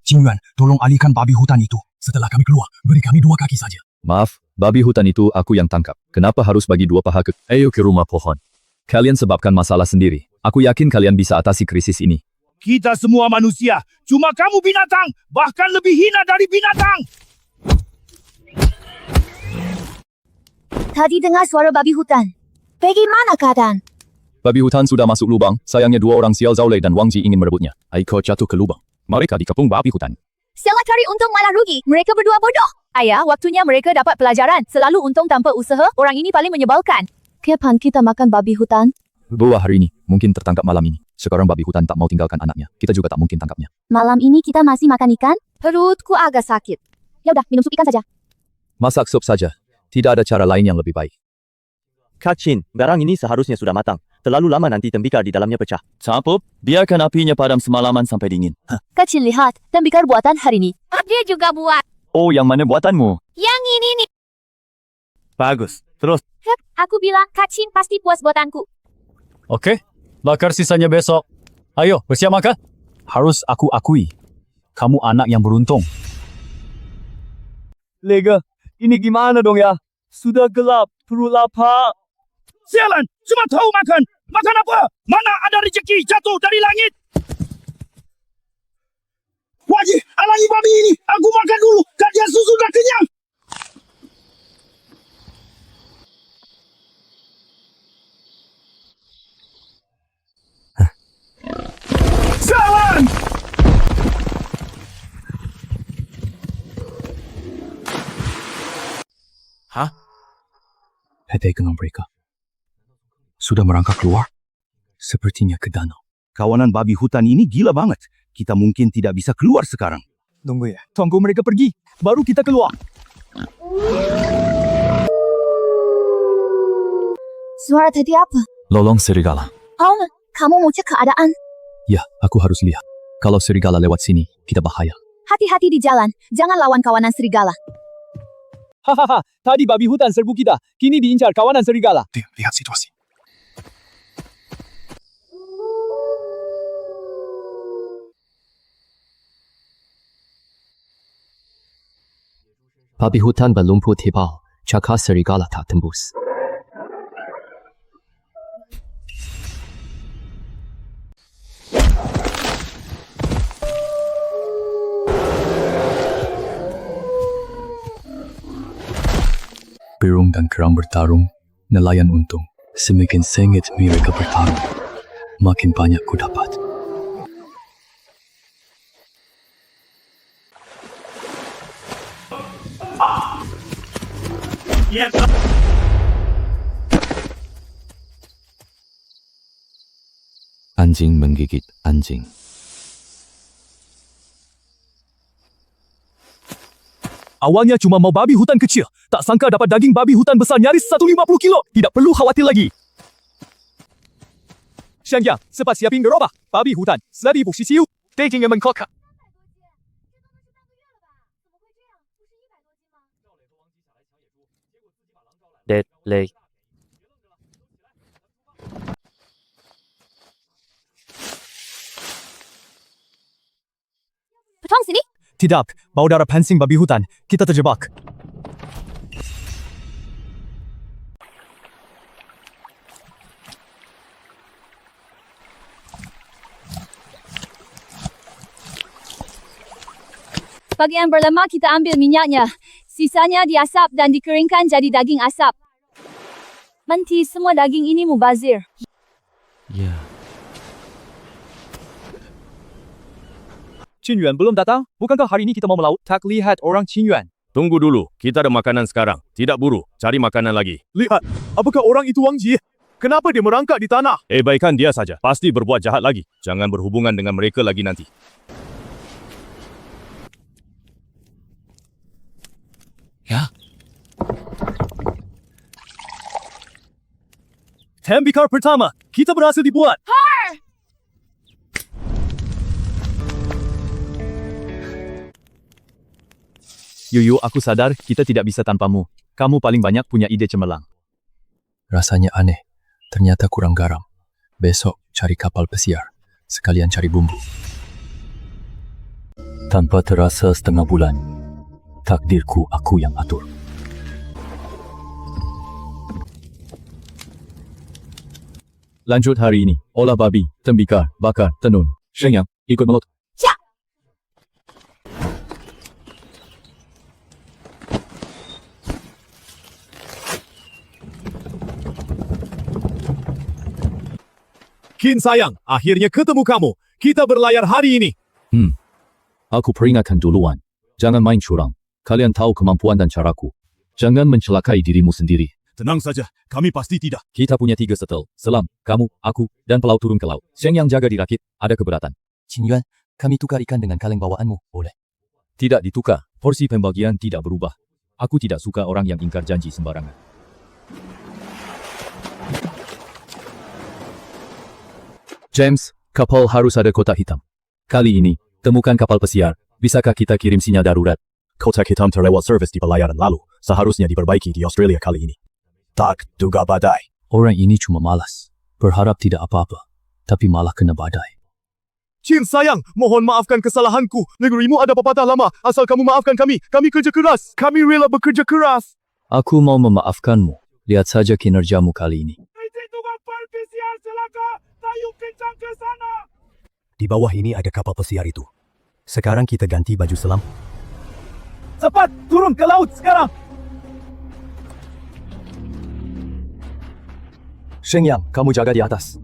Qin Yuan, tolong alihkan babi hutan itu. Setelah kami keluar, beri kami 2 kaki saja. Maaf, babi hutan itu aku yang tangkap. Kenapa harus bagi 2 paha ke... Ayo ke rumah pohon. Kalian sebabkan masalah sendiri. Aku yakin kalian bisa atasi krisis ini. Kita semua manusia, cuma kamu binatang, bahkan lebih hina dari binatang! Tadi dengar suara babi hutan. Bagaimana keadaan? Babi hutan sudah masuk lubang. Sayangnya 2 orang Xiao Zaolei dan Wang Ji ingin merebutnya. Aiko jatuh ke lubang. Mereka dikepung babi hutan. Salah cari untung malah rugi. Mereka berdua bodoh. Ayah, waktunya mereka dapat pelajaran. Selalu untung tanpa usaha, orang ini paling menyebalkan. Kapan kita makan babi hutan? 2 hari ini, mungkin tertangkap malam ini. Sekarang babi hutan tak mau tinggalkan anaknya. Kita juga tak mungkin tangkapnya. Malam ini kita masih makan ikan? Perutku agak sakit. Ya udah, minum sup ikan saja. Masak sup saja. Tidak ada cara lain yang lebih baik. Kak Chin, barang ini seharusnya sudah matang. Terlalu lama nanti tembikar di dalamnya pecah. Capup, biarkan apinya padam semalaman sampai dingin. Kak Chin lihat, tembikar buatan hari ini. Dia juga buat. Oh, yang mana buatanmu? Yang ini nih. Bagus. Terus, Aku bilang Kak Chin pasti puas buatanku. Oke, bakar sisanya besok. Ayo, bersiap makan. Harus aku akui. Kamu anak yang beruntung. Lega, ini gimana dong ya? Sudah gelap, perlu lapar. Sialan, cuma tahu makan! Makan apa? Mana ada rezeki jatuh dari langit? Wajib, alangi babi ini! Aku makan dulu, kajian susu dah kenyang! Sialan! Hati dengan mereka. sudah merangkak keluar. Sepertinya ke danau. Kawanan babi hutan ini gila banget. Kita mungkin tidak bisa keluar sekarang. Tunggu ya. Tunggu mereka pergi. Baru kita keluar. Suara tadi apa? Lolong serigala. Oh, kamu mau cek keadaan? Ya, aku harus lihat. Kalau serigala lewat sini, kita bahaya. Hati-hati di jalan. Jangan lawan kawanan serigala. Hahaha, tadi babi hutan serbu kita. Kini diincar kawanan serigala. Lihat situasi. Babi hutan berlumpur tebal, cakar serigala tak tembus. Burung dan kerang bertarung, nelayan untung. Semakin sengit mereka bertarung, makin banyak ku dapat. Anjing menggigit anjing. Awalnya cuma mau babi hutan kecil. Tak sangka dapat daging babi hutan besar nyaris 150 kilo. Tidak perlu khawatir lagi. Sheng Yang, cepat siapin gerobak. Babi hutan, 1276.带进人们看看。累。 Petang sini. Tidak, bau darah pansing babi hutan. Kita terjebak. Bagian berlemak kita ambil minyaknya. Sisanya diasap dan dikeringkan jadi daging asap. Menti, semua daging ini mubazir. Ya. Qin Yuan belum datang? Bukankah hari ini kita mau melaut? Tak lihat orang Qin Yuan. Tunggu dulu, kita ada makanan sekarang. Tidak buru, cari makanan lagi. Lihat, apakah orang itu Wang Ji? Kenapa dia merangkak di tanah? Abaikan dia saja, pasti berbuat jahat lagi. Jangan berhubungan dengan mereka lagi nanti. Ya. Tembikar pertama, kita berhasil dibuat. Yuyu, aku sadar kita tidak bisa tanpamu. Kamu paling banyak punya ide cemerlang. Rasanya aneh. Ternyata kurang garam. Besok cari kapal pesiar. Sekalian cari bumbu. Tanpa terasa setengah bulan, takdirku aku yang atur. Lanjut hari ini. Olah babi, tembikar, bakar, tenun. Sheng Yang, ikut melot. Qin sayang, akhirnya ketemu kamu. Kita berlayar hari ini. Aku peringatkan duluan. Jangan main curang. Kalian tahu kemampuan dan caraku. Jangan mencelakai dirimu sendiri. Tenang saja, kami pasti tidak. Kita punya 3 setel. Selam, kamu, aku, dan pelaut turun ke laut. Sheng Yang jaga dirakit. Ada keberatan. Qin Yuan, kami tukar ikan dengan kaleng bawaanmu. Boleh? Tidak ditukar. Porsi pembagian tidak berubah. Aku tidak suka orang yang ingkar janji sembarangan. James, kapal harus ada kotak hitam. Kali ini, temukan kapal pesiar. Bisakah kita kirim sinyal darurat? Kotak hitam terlewat servis di pelayaran lalu. Seharusnya diperbaiki di Australia kali ini. Tak duga badai. Orang ini cuma malas. Berharap tidak apa-apa. Tapi malah kena badai. Qin sayang, mohon maafkan kesalahanku. Negerimu ada pepatah lama. Asal kamu maafkan kami. Kami kerja keras. Kami rela bekerja keras. Aku mau memaafkanmu. Lihat saja kinerjamu kali ini. Di bawah ini ada kapal pesiar itu. Sekarang kita ganti baju selam. Cepat, turun ke laut sekarang. Sheng Yang, kamu jaga di atas.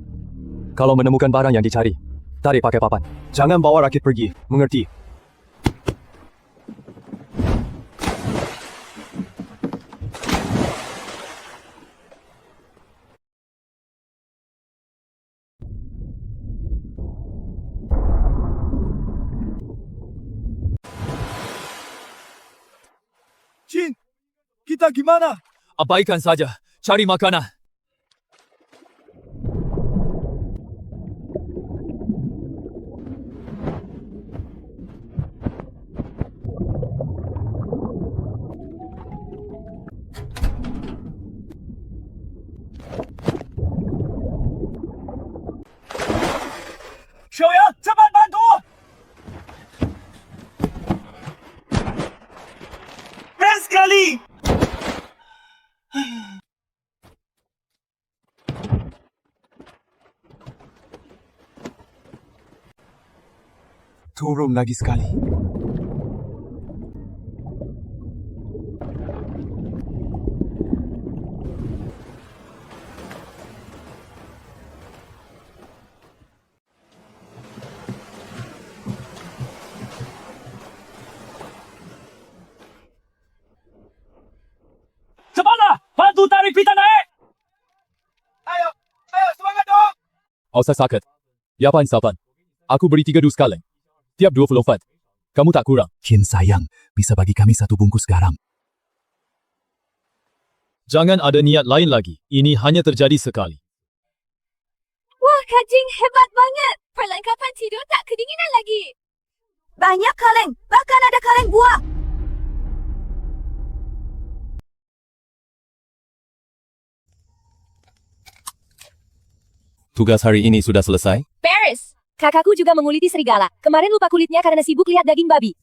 Kalau menemukan barang yang dicari, tarik pakai papan. Jangan bawa rakit pergi, mengerti? Chin, kita gimana? Abaikan saja. Cari makanan. Xiaoya, cepat bantu! Best sekali! Turun lagi sekali. Cepatlah! Bantu tarik pita naik! Ayo, semangat dong! Ausah sakit. Yapan sapan. Aku beri 3 dus kaleng. Tiap 20 fat. Kamu tak kurang. Chin sayang, bisa bagi kami 1 bungkus garam. Jangan ada niat lain lagi. Ini hanya terjadi sekali. Wah, Kak Jing hebat banget. Perlengkapan tidur tak kedinginan lagi. Banyak kaleng, bahkan ada kaleng buah. Tugas hari ini sudah selesai? Paris! Kakakku juga menguliti serigala. Kemarin lupa kulitnya karena sibuk lihat daging babi.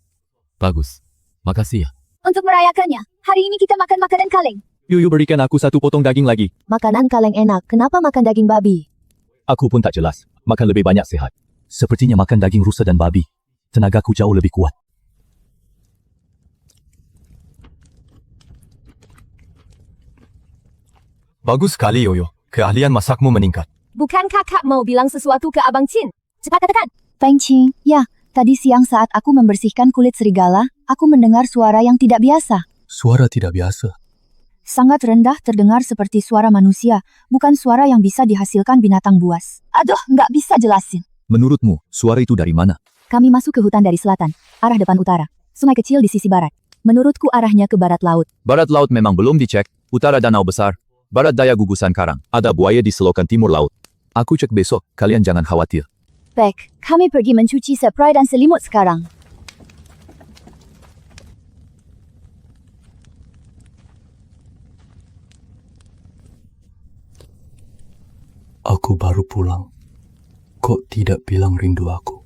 Bagus. Makasih ya. Untuk merayakannya, hari ini kita makan makanan kaleng. Yuyu berikan aku 1 potong daging lagi. Makanan kaleng enak, kenapa makan daging babi? Aku pun tak jelas. Makan lebih banyak sehat. Sepertinya makan daging rusa dan babi. Tenagaku jauh lebih kuat. Bagus sekali, Yoyo. Keahlian masakmu meningkat. Bukan kakak mau bilang sesuatu ke Abang Chin? Cepat katakan. Feng Qing, ya, tadi siang saat aku membersihkan kulit serigala, aku mendengar suara yang tidak biasa. Suara tidak biasa. Sangat rendah terdengar seperti suara manusia, bukan suara yang bisa dihasilkan binatang buas. Aduh, nggak bisa jelasin. Menurutmu, suara itu dari mana? Kami masuk ke hutan dari selatan, arah depan utara. Sungai kecil di sisi barat. Menurutku arahnya ke barat laut. Barat laut memang belum dicek. Utara danau besar. Barat daya gugusan karang. Ada buaya di selokan timur laut. Aku cek besok, kalian jangan khawatir. Baik, kami pergi mencuci spray dan selimut sekarang. Aku baru pulang. Kok tidak bilang rindu aku?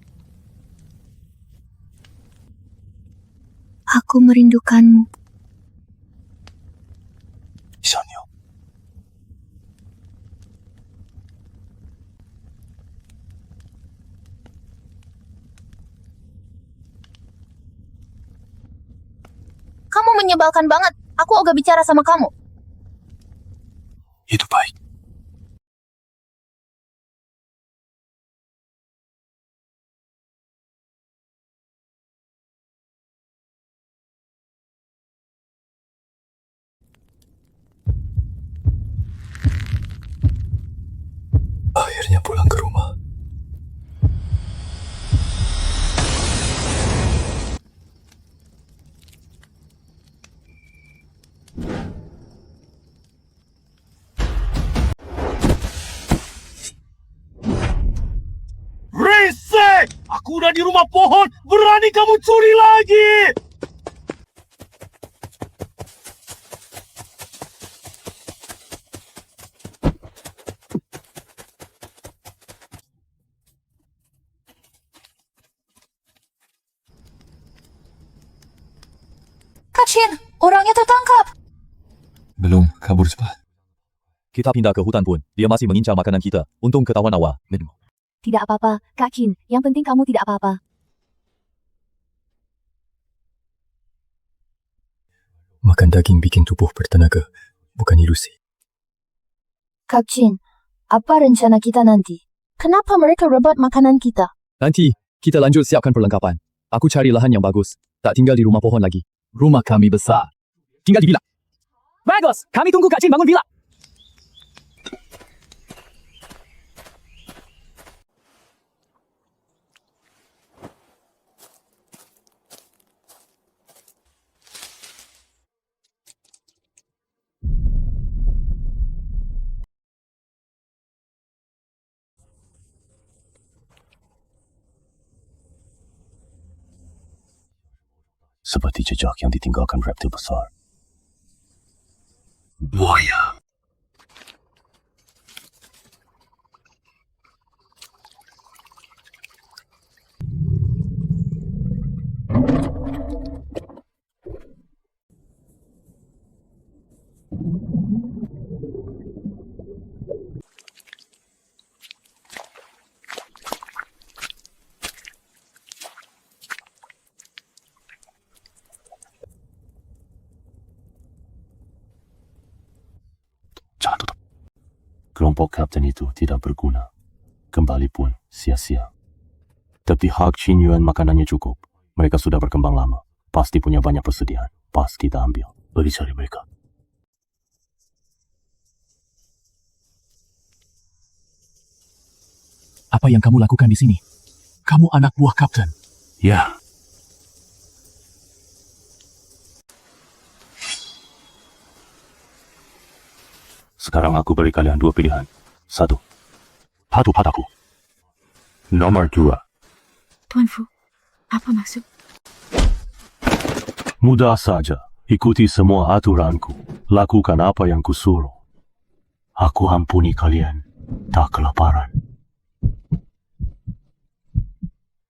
Aku merindukanmu. Sanyo. Kamu menyebalkan banget. Aku ogah bicara sama kamu. Itu baik. Akhirnya pulang ke rumah. Risik! Aku udah di rumah pohon, berani kamu curi lagi! Kacin, orangnya tertangkap. Belum, kabur cepat. Kita pindah ke hutan pun, dia masih mengincar makanan kita. Untung ketahuan awal. Minum. Tidak apa-apa, Kak Chin. Yang penting kamu tidak apa-apa. Makan daging bikin tubuh bertenaga, bukan ilusi. Kak Chin, apa rencana kita nanti? Kenapa mereka rebut makanan kita? Nanti, kita lanjut siapkan perlengkapan. Aku cari lahan yang bagus. Tak tinggal di rumah pohon lagi. Rumah kami besar. Tinggal di villa. Bagus, kami tunggu Kak Chin bangun villa. Seperti jejak yang ditinggalkan reptil besar. Buaya. Jangan tutup. Kelompok kapten itu tidak berguna. Kembali pun sia-sia. Tapi hak Qin Yuan makanannya cukup. Mereka sudah berkembang lama. Pasti punya banyak persediaan. Pas kita ambil. Pergi cari mereka. Apa yang kamu lakukan di sini? Kamu anak buah kapten. Ya. Sekarang aku beri kalian dua pilihan. Satu, patuh padaku. Nomor 2, Tuan Fu, apa maksud? mudah saja. Ikuti semua aturanku. Lakukan apa yang kusuruh. Aku ampuni kalian. Tak kelaparan.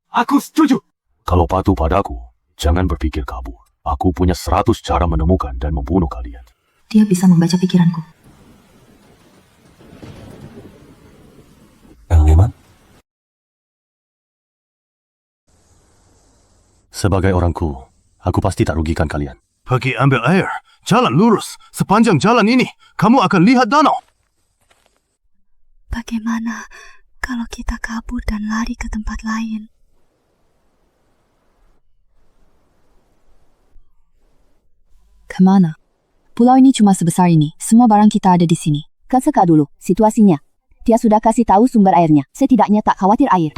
Aku setuju. Kalau patuh padaku, jangan berpikir kabur. Aku punya 100 cara menemukan dan membunuh kalian. Dia bisa membaca pikiranku. Yang Leman? Sebagai orangku, aku pasti tak rugikan kalian. Pergi ambil air. Jalan lurus. Sepanjang jalan ini, kamu akan lihat danau. Bagaimana kalau kita kabur dan lari ke tempat lain? Kemana? Pulau ini cuma sebesar ini. Semua barang kita ada di sini. Kan seka dulu, situasinya. Dia sudah kasih tahu sumber airnya. Setidaknya tak khawatir air.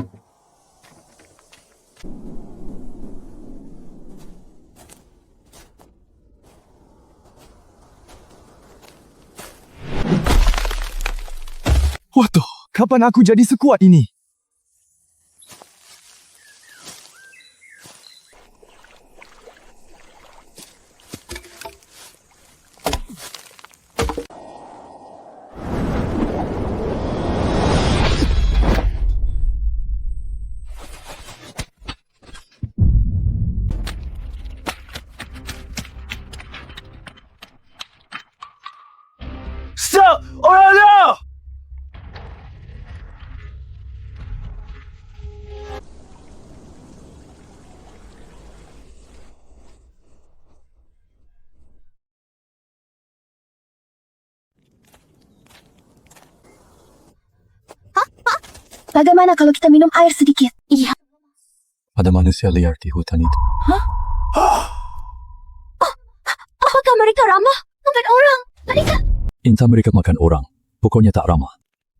Waduh, kapan aku jadi sekuat ini? Stop! Orlando! Bagaimana kalau kita minum air sedikit? Iya. Ada manusia liar di hutan itu. Apakah mereka ramah? Makan orang? Mereka... Entah mereka makan orang. Pokoknya tak ramah.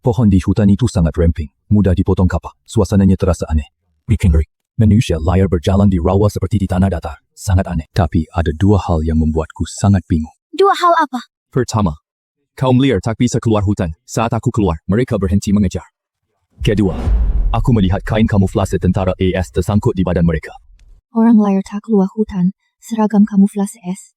Pohon di hutan itu sangat remping. Mudah dipotong kapak. Suasananya terasa aneh. Bikin ngeri. Manusia liar berjalan di rawa seperti di tanah datar. Sangat aneh. Tapi ada dua hal yang membuatku sangat bingung. Dua hal apa? Pertama, kaum liar tak bisa keluar hutan. Saat aku keluar, mereka berhenti mengejar. Kedua, aku melihat kain kamuflase tentara AS tersangkut di badan mereka. Orang liar tak keluar hutan, seragam kamuflase S.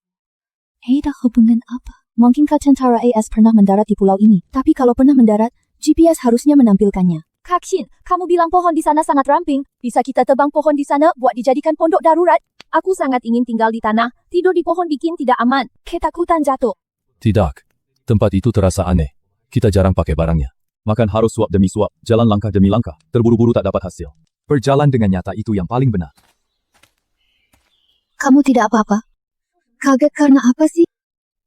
Ada hubungan apa? Mungkinkah tentara AS pernah mendarat di pulau ini? Tapi kalau pernah mendarat, GPS harusnya menampilkannya. Kak Shin, kamu bilang pohon di sana sangat ramping. Bisa kita tebang pohon di sana buat dijadikan pondok darurat? Aku sangat ingin tinggal di tanah. Tidur di pohon bikin tidak aman. Ketakutan jatuh. Tidak, tempat itu terasa aneh. Kita jarang pakai barangnya. Makan harus suap demi suap, jalan langkah demi langkah. Terburu-buru tak dapat hasil. Berjalan dengan nyata itu yang paling benar. Kamu tidak apa-apa? Kaget karena apa sih?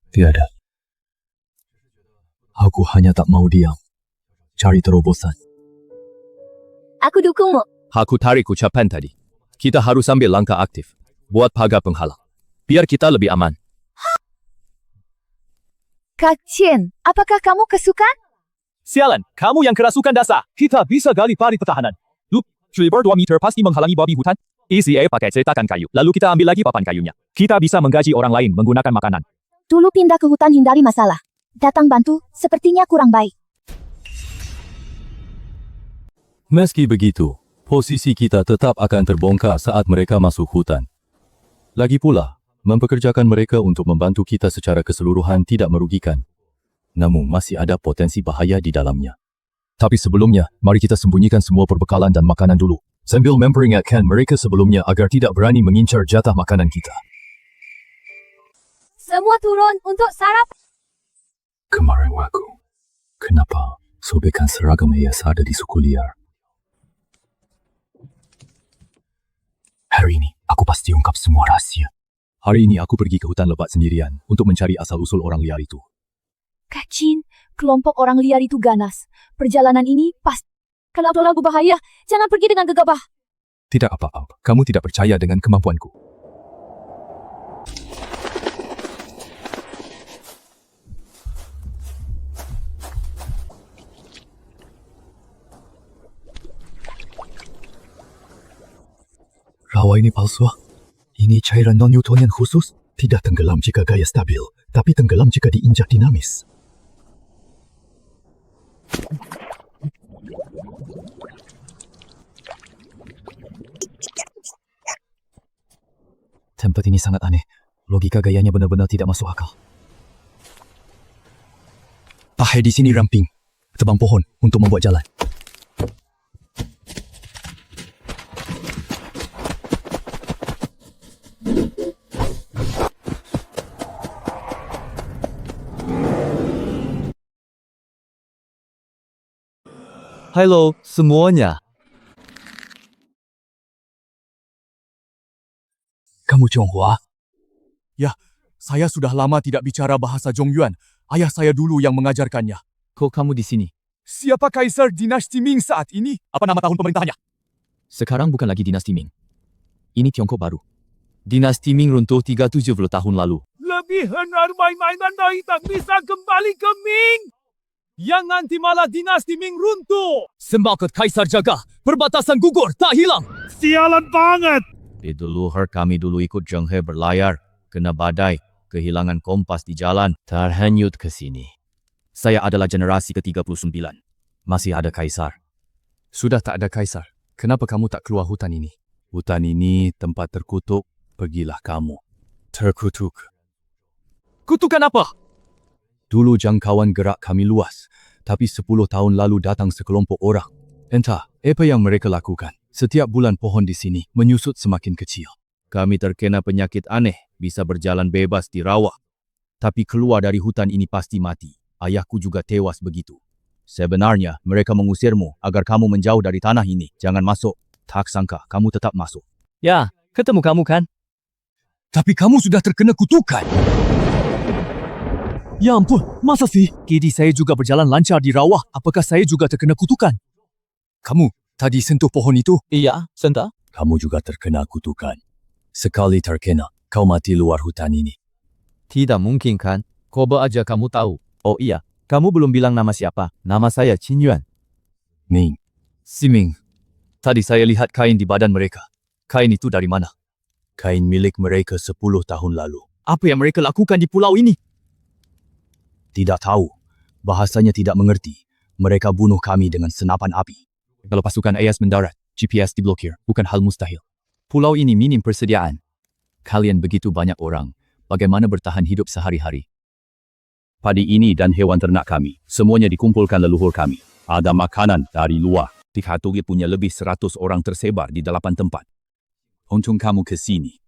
Tiada. Aku hanya tak mau diam. Cari terobosan. Aku dukungmu. Aku tarik ucapan tadi. Kita harus ambil langkah aktif. Buat pagar penghalang. Biar kita lebih aman. Kak Shin, apakah kamu kesukaan? Sialan, kamu yang kerasukan dasar. Kita bisa gali parit pertahanan. Loop, sliver 2 meter pasti menghalangi babi hutan. ECA pakai cetakan kayu. Lalu kita ambil lagi papan kayunya. Kita bisa menggaji orang lain menggunakan makanan. Dulu pindah ke hutan hindari masalah. Datang bantu, sepertinya kurang baik. Meski begitu, posisi kita tetap akan terbongkar saat mereka masuk hutan. Lagi pula, mempekerjakan mereka untuk membantu kita secara keseluruhan tidak merugikan. Namun masih ada potensi bahaya di dalamnya. Tapi sebelumnya, mari kita sembunyikan semua perbekalan dan makanan dulu. Sambil memperingatkan mereka sebelumnya agar tidak berani mengincar jatah makanan kita. Semua turun untuk sarapan. Kemarin waktu, kenapa sobekan seragam Ayas ada di suku liar? Hari ini, aku pasti ungkap semua rahasia. Hari ini aku pergi ke hutan lebat sendirian untuk mencari asal-usul orang liar itu. Kak Jin, kelompok orang liar itu ganas. Perjalanan ini pasti. Kalau lagu bahaya, jangan pergi dengan gegabah. Tidak apa-apa, kamu tidak percaya dengan kemampuanku. Rawa ini palsu. Ini cairan non-Newtonian khusus. Tidak tenggelam jika gaya stabil, tapi tenggelam jika diinjak dinamis. Tempat ini sangat aneh. Logika gayanya benar-benar tidak masuk akal. Pakai di sini ramping. Tebang pohon untuk membuat jalan. Halo semuanya. Kamu Zhonghua? Ya, saya sudah lama tidak bicara bahasa Zhongyuan. Ayah saya dulu yang mengajarkannya. Kok kamu di sini? Siapa kaisar dinasti Ming saat ini? Apa nama tahun pemerintahannya? Sekarang bukan lagi dinasti Ming. Ini Tiongkok baru. Dinasti Ming runtuh 370 tahun lalu. Lebih benar mainan dari tak bisa kembali ke Ming. Yang nanti malah dinasti Ming runtuh. Semangat Kaisar jaga, perbatasan gugur tak hilang. Sialan banget. Di leluhur kami dulu ikut Zheng He berlayar, kena badai, kehilangan kompas di jalan, terhanyut ke sini. Saya adalah generasi ke-39. Masih ada kaisar. Sudah tak ada kaisar. Kenapa kamu tak keluar hutan ini? Hutan ini tempat terkutuk. Pergilah kamu. Terkutuk. Kutukan apa? Dulu jangkauan gerak kami luas, tapi 10 tahun lalu datang sekelompok orang. Entah apa yang mereka lakukan. Setiap bulan pohon di sini menyusut semakin kecil. Kami terkena penyakit aneh, bisa berjalan bebas di rawa. Tapi keluar dari hutan ini pasti mati. Ayahku juga tewas begitu. Sebenarnya mereka mengusirmu agar kamu menjauh dari tanah ini. Jangan masuk. Tak sangka kamu tetap masuk. Ya, ketemu kamu kan? Tapi kamu sudah terkena kutukan. Ya ampun, masa sih? Kini saya juga berjalan lancar di rawa. Apakah saya juga terkena kutukan? Kamu tadi sentuh pohon itu? Iya, sentuh. Kamu juga terkena kutukan. Sekali terkena, kau mati luar hutan ini. Tidak mungkin kan? Kobe aja kamu tahu. Oh iya, kamu belum bilang nama siapa. Nama saya Qin Yuan. Ming. Si Ming. Tadi saya lihat kain di badan mereka. Kain itu dari mana? Kain milik mereka 10 tahun lalu. Apa yang mereka lakukan di pulau ini? Tidak tahu. Bahasanya tidak mengerti. Mereka bunuh kami dengan senapan api. Kalau pasukan Ayas mendarat, GPS diblokir. Bukan hal mustahil. Pulau ini minim persediaan. Kalian begitu banyak orang. Bagaimana bertahan hidup sehari-hari? Padi ini dan hewan ternak kami, semuanya dikumpulkan leluhur kami. Ada makanan dari luar. Dikhaturi punya lebih 100 orang tersebar di 8 tempat. Untung kamu ke sini.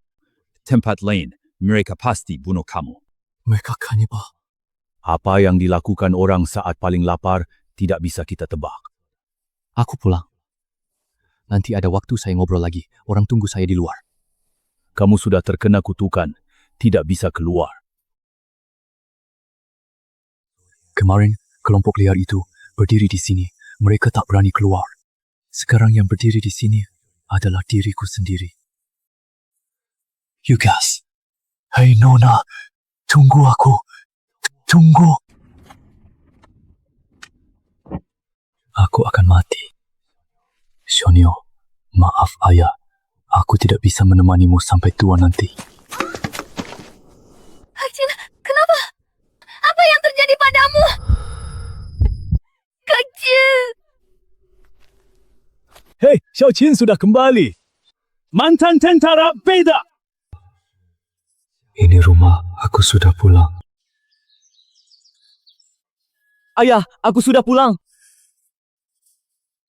Tempat lain, mereka pasti bunuh kamu. Mereka kanibal. Apa yang dilakukan orang saat paling lapar tidak bisa kita tebak. Aku pulang. Nanti ada waktu saya ngobrol lagi. Orang tunggu saya di luar. Kamu sudah terkena kutukan, tidak bisa keluar. Kemarin, kelompok liar itu berdiri di sini. Mereka tak berani keluar. Sekarang yang berdiri di sini adalah diriku sendiri. Yugas. Hei Nona, tunggu aku. Tunggu. Aku akan mati. Shonyo, maaf ayah. Aku tidak bisa menemanimu sampai tua nanti. Hajin, kenapa? Apa yang terjadi padamu? Kecil. Hei, Xiao Qin sudah kembali. Mantan tentara beda. Ini rumah, aku sudah pulang. Ayah, aku sudah pulang.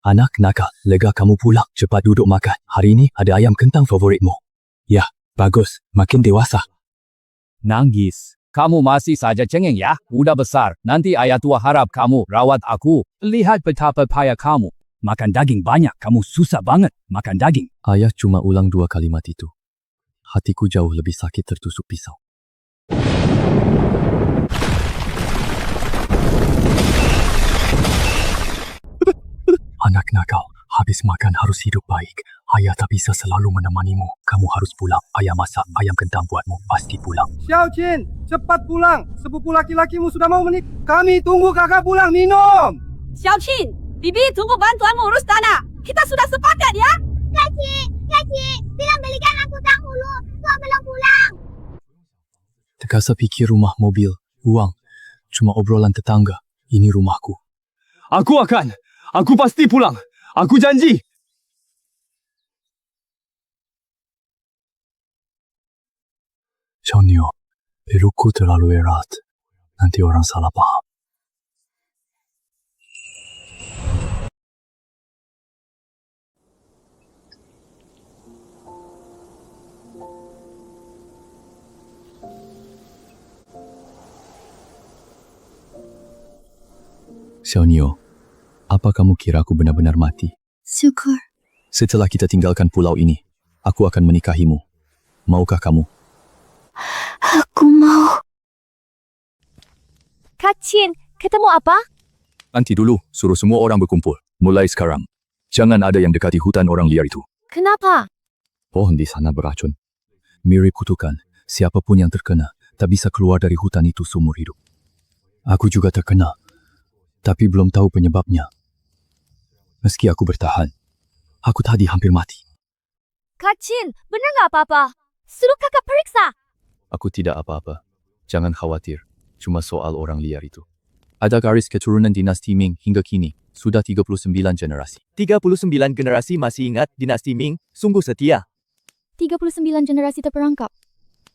Anak nakal, lega kamu pulang. Cepat duduk makan. Hari ini ada ayam kentang favoritmu. Ya, bagus. Makin dewasa. Nangis. Kamu masih saja cengeng ya? Udah besar. Nanti ayah tua harap kamu rawat aku. Lihat betapa payah kamu. Makan daging banyak. Kamu susah banget makan daging. Ayah cuma ulang 2 kalimat itu. Hatiku jauh lebih sakit tertusuk pisau. Anak nakal, habis makan harus hidup baik. Ayah tak bisa selalu menemanimu. Kamu harus pulang. Ayah masak ayam kentang buatmu. Pasti pulang. Xiao Qin, cepat pulang. Sepupu laki-lakimu sudah mau menikah. Kami tunggu kakak pulang minum. Xiao Qin, Bibi tunggu bantuanmu urus tanah. Kita sudah sepakat ya? Kaki, bilang belikan aku dahulu. Tua belum pulang. Terkasa pikir rumah, mobil, uang. Cuma obrolan tetangga. Ini rumahku. Aku pasti pulang. Aku janji. Xiaonio, pelukku terlalu erat. Nanti orang salah paham. Xiaonio, apa kamu kira aku benar-benar mati? Syukur. Setelah kita tinggalkan pulau ini, aku akan menikahimu. Maukah kamu? Aku mau. Kak Qin, ketemu apa? Nanti dulu, suruh semua orang berkumpul. Mulai sekarang. Jangan ada yang dekati hutan orang liar itu. Kenapa? Pohon di sana beracun. Mirip kutukan, siapapun yang terkena tak bisa keluar dari hutan itu seumur hidup. Aku juga terkena, tapi belum tahu penyebabnya. Meski aku bertahan, aku tadi hampir mati. Kak Qin, benar nggak apa-apa? Suruh kakak periksa. Aku tidak apa-apa. Jangan khawatir. Cuma soal orang liar itu. Ada garis keturunan dinasti Ming hingga kini. Sudah 39 generasi. 39 generasi masih ingat dinasti Ming, sungguh setia. 39 generasi terperangkap.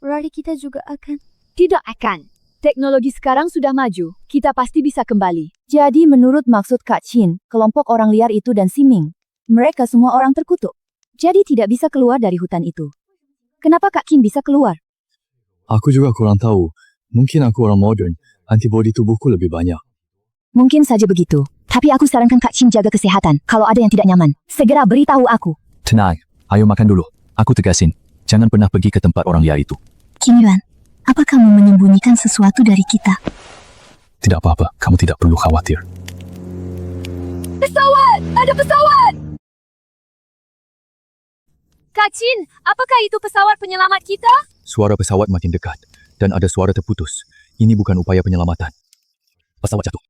Berarti kita juga akan. Tidak akan. Teknologi sekarang sudah maju. Kita pasti bisa kembali. Jadi menurut maksud Kak Qin, kelompok orang liar itu dan si Ming, mereka semua orang terkutuk. Jadi tidak bisa keluar dari hutan itu. Kenapa Kak Qin bisa keluar? Aku juga kurang tahu. Mungkin aku orang modern. Antibodi tubuhku lebih banyak. Mungkin saja begitu. Tapi aku sarankan Kak Qin jaga kesehatan. Kalau ada yang tidak nyaman, segera beritahu aku. Tenang. Ayo makan dulu. Aku tegasin. Jangan pernah pergi ke tempat orang liar itu. Qin Yuan, apa kamu menyembunyikan sesuatu dari kita? Tidak apa-apa. Kamu tidak perlu khawatir. Pesawat! Ada pesawat! Kak Qin, apakah itu pesawat penyelamat kita? Suara pesawat makin dekat. Dan ada suara terputus. Ini bukan upaya penyelamatan. Pesawat jatuh.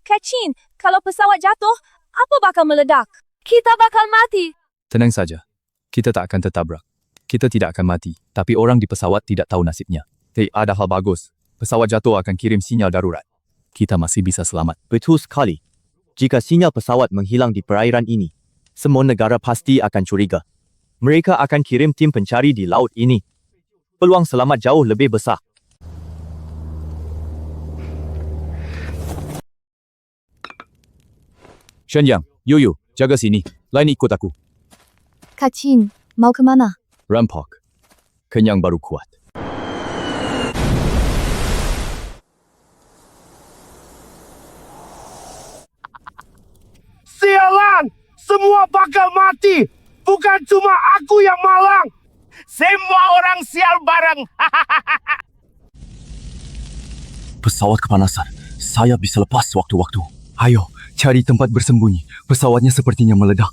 Kak Qin, kalau pesawat jatuh, apa bakal meledak? Kita bakal mati. Tenang saja. Kita tak akan tertabrak. Kita tidak akan mati. Tapi orang di pesawat tidak tahu nasibnya. Ada hal bagus. Pesawat jatuh akan kirim sinyal darurat. Kita masih bisa selamat. Betul sekali. Jika sinyal pesawat menghilang di perairan ini, semua negara pasti akan curiga. Mereka akan kirim tim pencari di laut ini. Peluang selamat jauh lebih besar. Shenyang, Yoyo, jaga sini. Lain ikut aku. Kak Qin, mau kemana? Rampok. Kenyang baru kuat. Sialan! Semua bakal mati! Bukan cuma aku yang malang! Semua orang sial bareng! Pesawat kepanasan. Saya bisa lepas waktu-waktu. Ayo, cari tempat bersembunyi. Pesawatnya sepertinya meledak.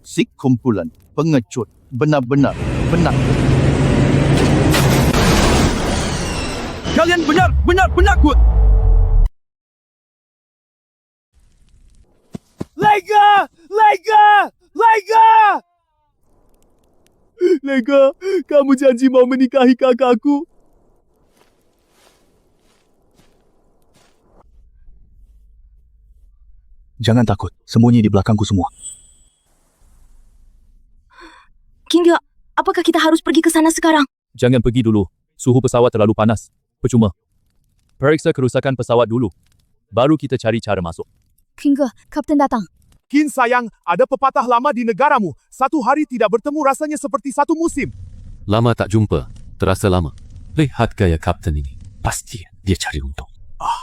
Si kumpulan pengecut benar-benar penakut. Kalian benar-benar penakut. Lega! Lega! Lega! Lega, kamu janji mau menikahi kakakku. Jangan takut, sembunyi di belakangku semua. King, apakah kita harus pergi ke sana sekarang? Jangan pergi dulu. Suhu pesawat terlalu panas. Percuma. Periksa kerusakan pesawat dulu. Baru kita cari cara masuk. King, Kapten datang. Kin sayang, ada pepatah lama di negaramu. Satu hari tidak bertemu rasanya seperti satu musim. Lama tak jumpa. Terasa lama. Lihat gaya kapten ini. Pasti dia cari untung.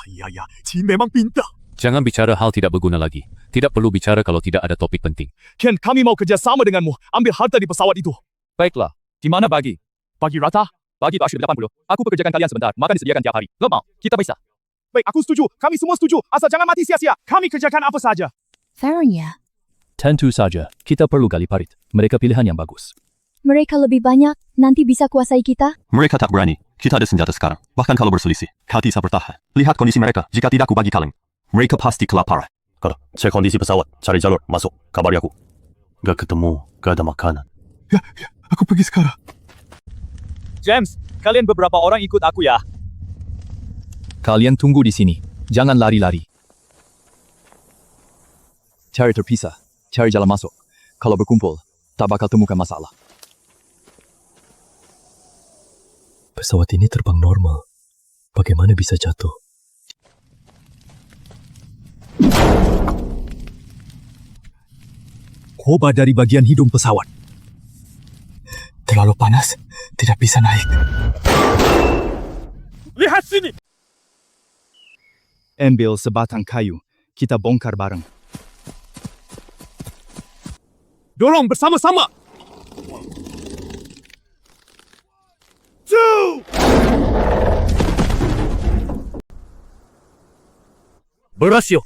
Ya, Chin memang pintar. Jangan bicara hal tidak berguna lagi. Tidak perlu bicara kalau tidak ada topik penting. Ken, kami mau kerjasama denganmu. Ambil harta di pesawat itu. Baiklah. Di mana bagi? Bagi rata. Bagi 80. Aku pekerjakan kalian sebentar. Makan disediakan tiap hari. Lo mau? Kita bisa. Baik, aku setuju. Kami semua setuju. Asal jangan mati sia-sia. Kami kerjakan apa saja. Fairnya. Tentu saja. Kita perlu gali parit. Mereka pilihan yang bagus. Mereka lebih banyak, nanti bisa kuasai kita. Mereka tak berani. Kita ada senjata sekarang. Bahkan kalau berselisih, kau bisa bertahan. Lihat kondisi mereka. Jika tidak, aku bagi kaleng. Mereka pasti kelaparan. Kalau cek kondisi pesawat, cari jalur, masuk. Kabari aku. Gak ketemu, gak ada makanan. Ya, aku pergi sekarang. James, kalian beberapa orang ikut aku ya. Kalian tunggu di sini. Jangan lari-lari. Cari terpisah. Cari jalan masuk. Kalau berkumpul, tak bakal temukan masalah. Pesawat ini terbang normal. Bagaimana bisa jatuh? Koba dari bagian hidung pesawat. Terlalu panas. Tidak bisa naik. Lihat sini. Ambil sebatang kayu. Kita bongkar bareng. Dorong bersama-sama. Berhasil.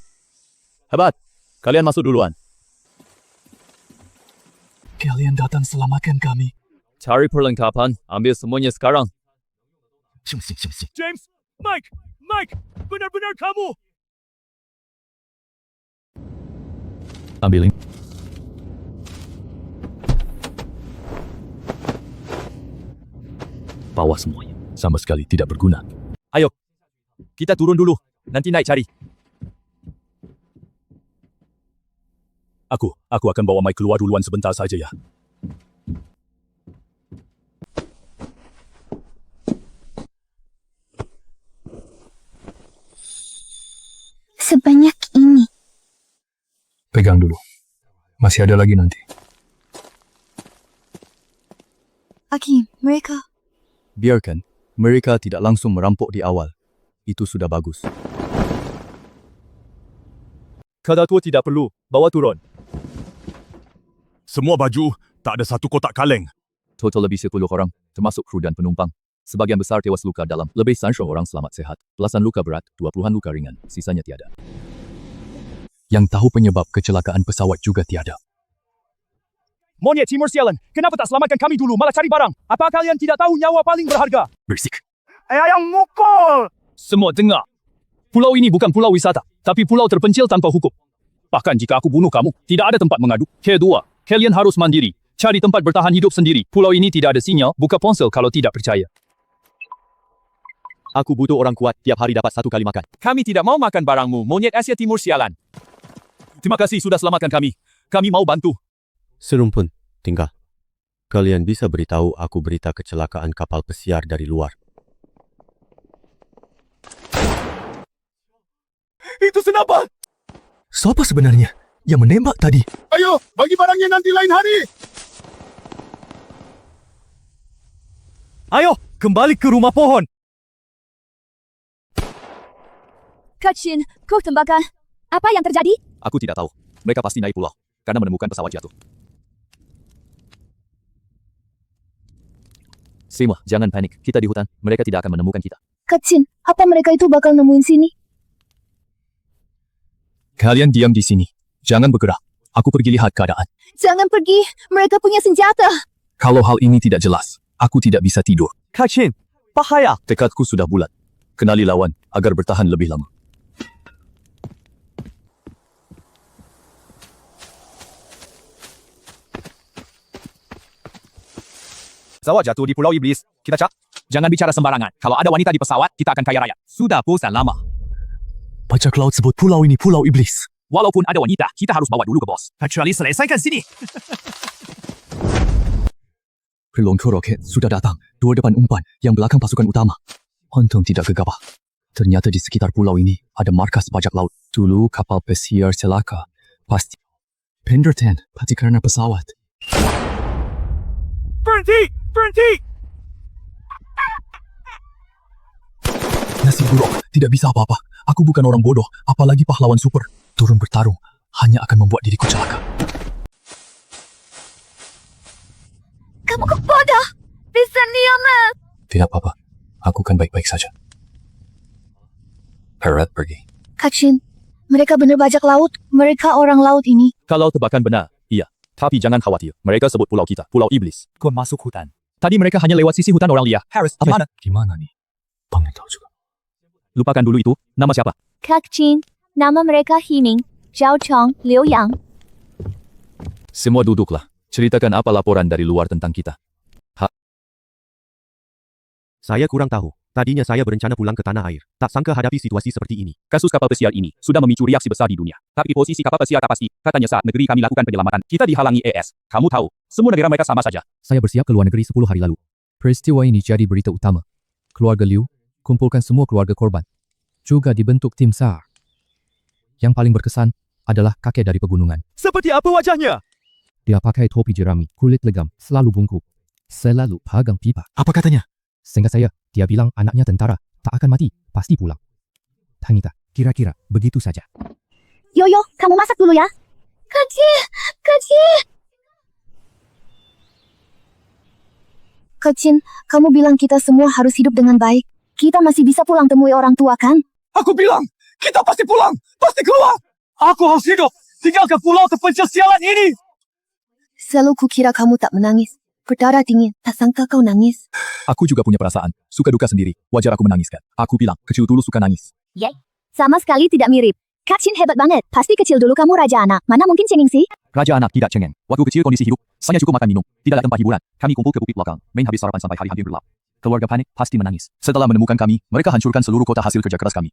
Hebat. Kalian masuk duluan. Kalian datang selamatkan kami. Cari perlengkapan. Ambil semuanya sekarang. James, Mike, benar-benar kamu. Ambilin. Bawa semuanya. Sama sekali tidak berguna. Ayo. Kita turun dulu. Nanti naik cari. Aku akan bawa Mike keluar duluan sebentar saja ya. Sebanyak ini. Pegang dulu. Masih ada lagi nanti. Aki, mereka. Biarkan. Mereka tidak langsung merampok di awal. Itu sudah bagus. Kada tua tidak perlu. Bawa turun. Semua baju, tak ada satu kotak kaleng. Total lebih 10 orang, termasuk kru dan penumpang. Sebagian besar tewas luka dalam, lebih 100 orang selamat sehat. Belasan luka berat, 20-an luka ringan, sisanya tiada. Yang tahu penyebab kecelakaan pesawat juga tiada. Monyet Timur sialan, kenapa tak selamatkan kami dulu, malah cari barang? Apa kalian tidak tahu nyawa paling berharga? Bersik. Yang mukul! Semua dengar. Pulau ini bukan pulau wisata, tapi pulau terpencil tanpa hukum. Bahkan jika aku bunuh kamu, tidak ada tempat mengadu. Kedua, kalian harus mandiri. Cari tempat bertahan hidup sendiri. Pulau ini tidak ada sinyal, buka ponsel kalau tidak percaya. Aku butuh orang kuat. Tiap hari dapat 1 kali makan. Kami tidak mau makan barangmu, monyet Asia Timur sialan. Terima kasih sudah selamatkan kami. Kami mau bantu. Serumpun, tinggal. Kalian bisa beritahu aku berita kecelakaan kapal pesiar dari luar. Itu senapan! Siapa sebenarnya yang menembak tadi? Ayo, bagi barangnya nanti lain hari. Ayo, kembali ke rumah pohon. Kachin, kau tembakan. Apa yang terjadi? Aku tidak tahu. Mereka pasti naik pulau karena menemukan pesawat jatuh. Semua, jangan panik. Kita di hutan. Mereka tidak akan menemukan kita. Kachin, apa mereka itu bakal nemuin sini? Kalian diam di sini. Jangan bergerak. Aku pergi lihat keadaan. Jangan pergi, mereka punya senjata. Kalau hal ini tidak jelas, aku tidak bisa tidur. Kachin, bahaya. Tekadku sudah bulat. Kenali lawan agar bertahan lebih lama. Pesawat jatuh di Pulau Iblis. Kita cak. Jangan bicara sembarangan. Kalau ada wanita di pesawat, kita akan kaya raya. Sudah bosan lama. Bajak laut sebut pulau ini Pulau Iblis. Walaupun ada wanita, kita harus bawa dulu ke bos. Kecuali selesaikan sini. Pelonco roket sudah datang. Dua depan umpan, yang belakang pasukan utama. Untung tidak gegabah. Ternyata di sekitar pulau ini ada markas bajak laut. Dulu kapal pesiar celaka. Pasti. Penderton, pasti karena pesawat. Berhenti! Berhenti! Nasib buruk, tidak bisa apa-apa. Aku bukan orang bodoh, apalagi pahlawan super. Turun bertarung hanya akan membuat diriku celaka. Kamu bodoh. Bisa diam. Tidak apa-apa. Aku kan baik-baik saja. Perat pergi. Kak Chin, mereka benar bajak laut. Mereka orang laut ini. Kalau tebakan benar, iya. Tapi jangan khawatir. Mereka sebut pulau kita, Pulau Iblis. Kau masuk hutan. Tadi mereka hanya lewat sisi hutan orang liar. Harris, gimana? Gimana nih? Panggil tahu juga. Lupakan dulu itu. Nama siapa? Kak Chin, nama mereka Hining, Zhao Chong, Liu Yang. Semua duduklah. Ceritakan apa laporan dari luar tentang kita. Saya kurang tahu. Tadinya saya berencana pulang ke tanah air. Tak sangka hadapi situasi seperti ini. Kasus kapal pesiar ini sudah memicu reaksi besar di dunia. Tapi posisi kapal pesiar tak pasti. Katanya saat negeri kami lakukan penyelamatan, kita dihalangi ES. Kamu tahu, semua negara mereka sama saja. Saya bersiap ke luar negeri 10 hari lalu. Peristiwa ini jadi berita utama. Keluarga Liu, kumpulkan semua keluarga korban. Juga dibentuk tim SAR. Yang paling berkesan adalah kakek dari pegunungan. Seperti apa wajahnya? Dia pakai topi jerami, kulit legam, selalu bungkuk. Selalu pegang pipa. Apa katanya? Seingat saya, dia bilang anaknya tentara, tak akan mati, pasti pulang. Tanita, kira-kira begitu saja. Yoyo, kamu masak dulu ya. Kak Chin. Kak Chin, kamu bilang kita semua harus hidup dengan baik. Kita masih bisa pulang temui orang tua kan? Aku bilang, kita pasti pulang. Pasti keluar. Aku harus hidup. Tinggalkan pulau terpencil sialan ini. Selalu kukira kamu tak menangis. Berdarah dingin, tak sangka kau nangis. Aku juga punya perasaan, suka duka sendiri. Wajar aku menangiskan. Aku bilang, kecil dulu suka nangis. Yey, sama sekali tidak mirip. Kak Chin hebat banget. Pasti kecil dulu kamu raja anak. Mana mungkin cengeng sih? Raja anak tidak cengeng. Waktu kecil kondisi hidup, saya cukup makan minum. Tidak ada tempat hiburan. Kami kumpul ke bukit belakang, main habis sarapan sampai hari hampir gelap. Keluarga panik, pasti menangis. Setelah menemukan kami, mereka hancurkan seluruh kota hasil kerja keras kami.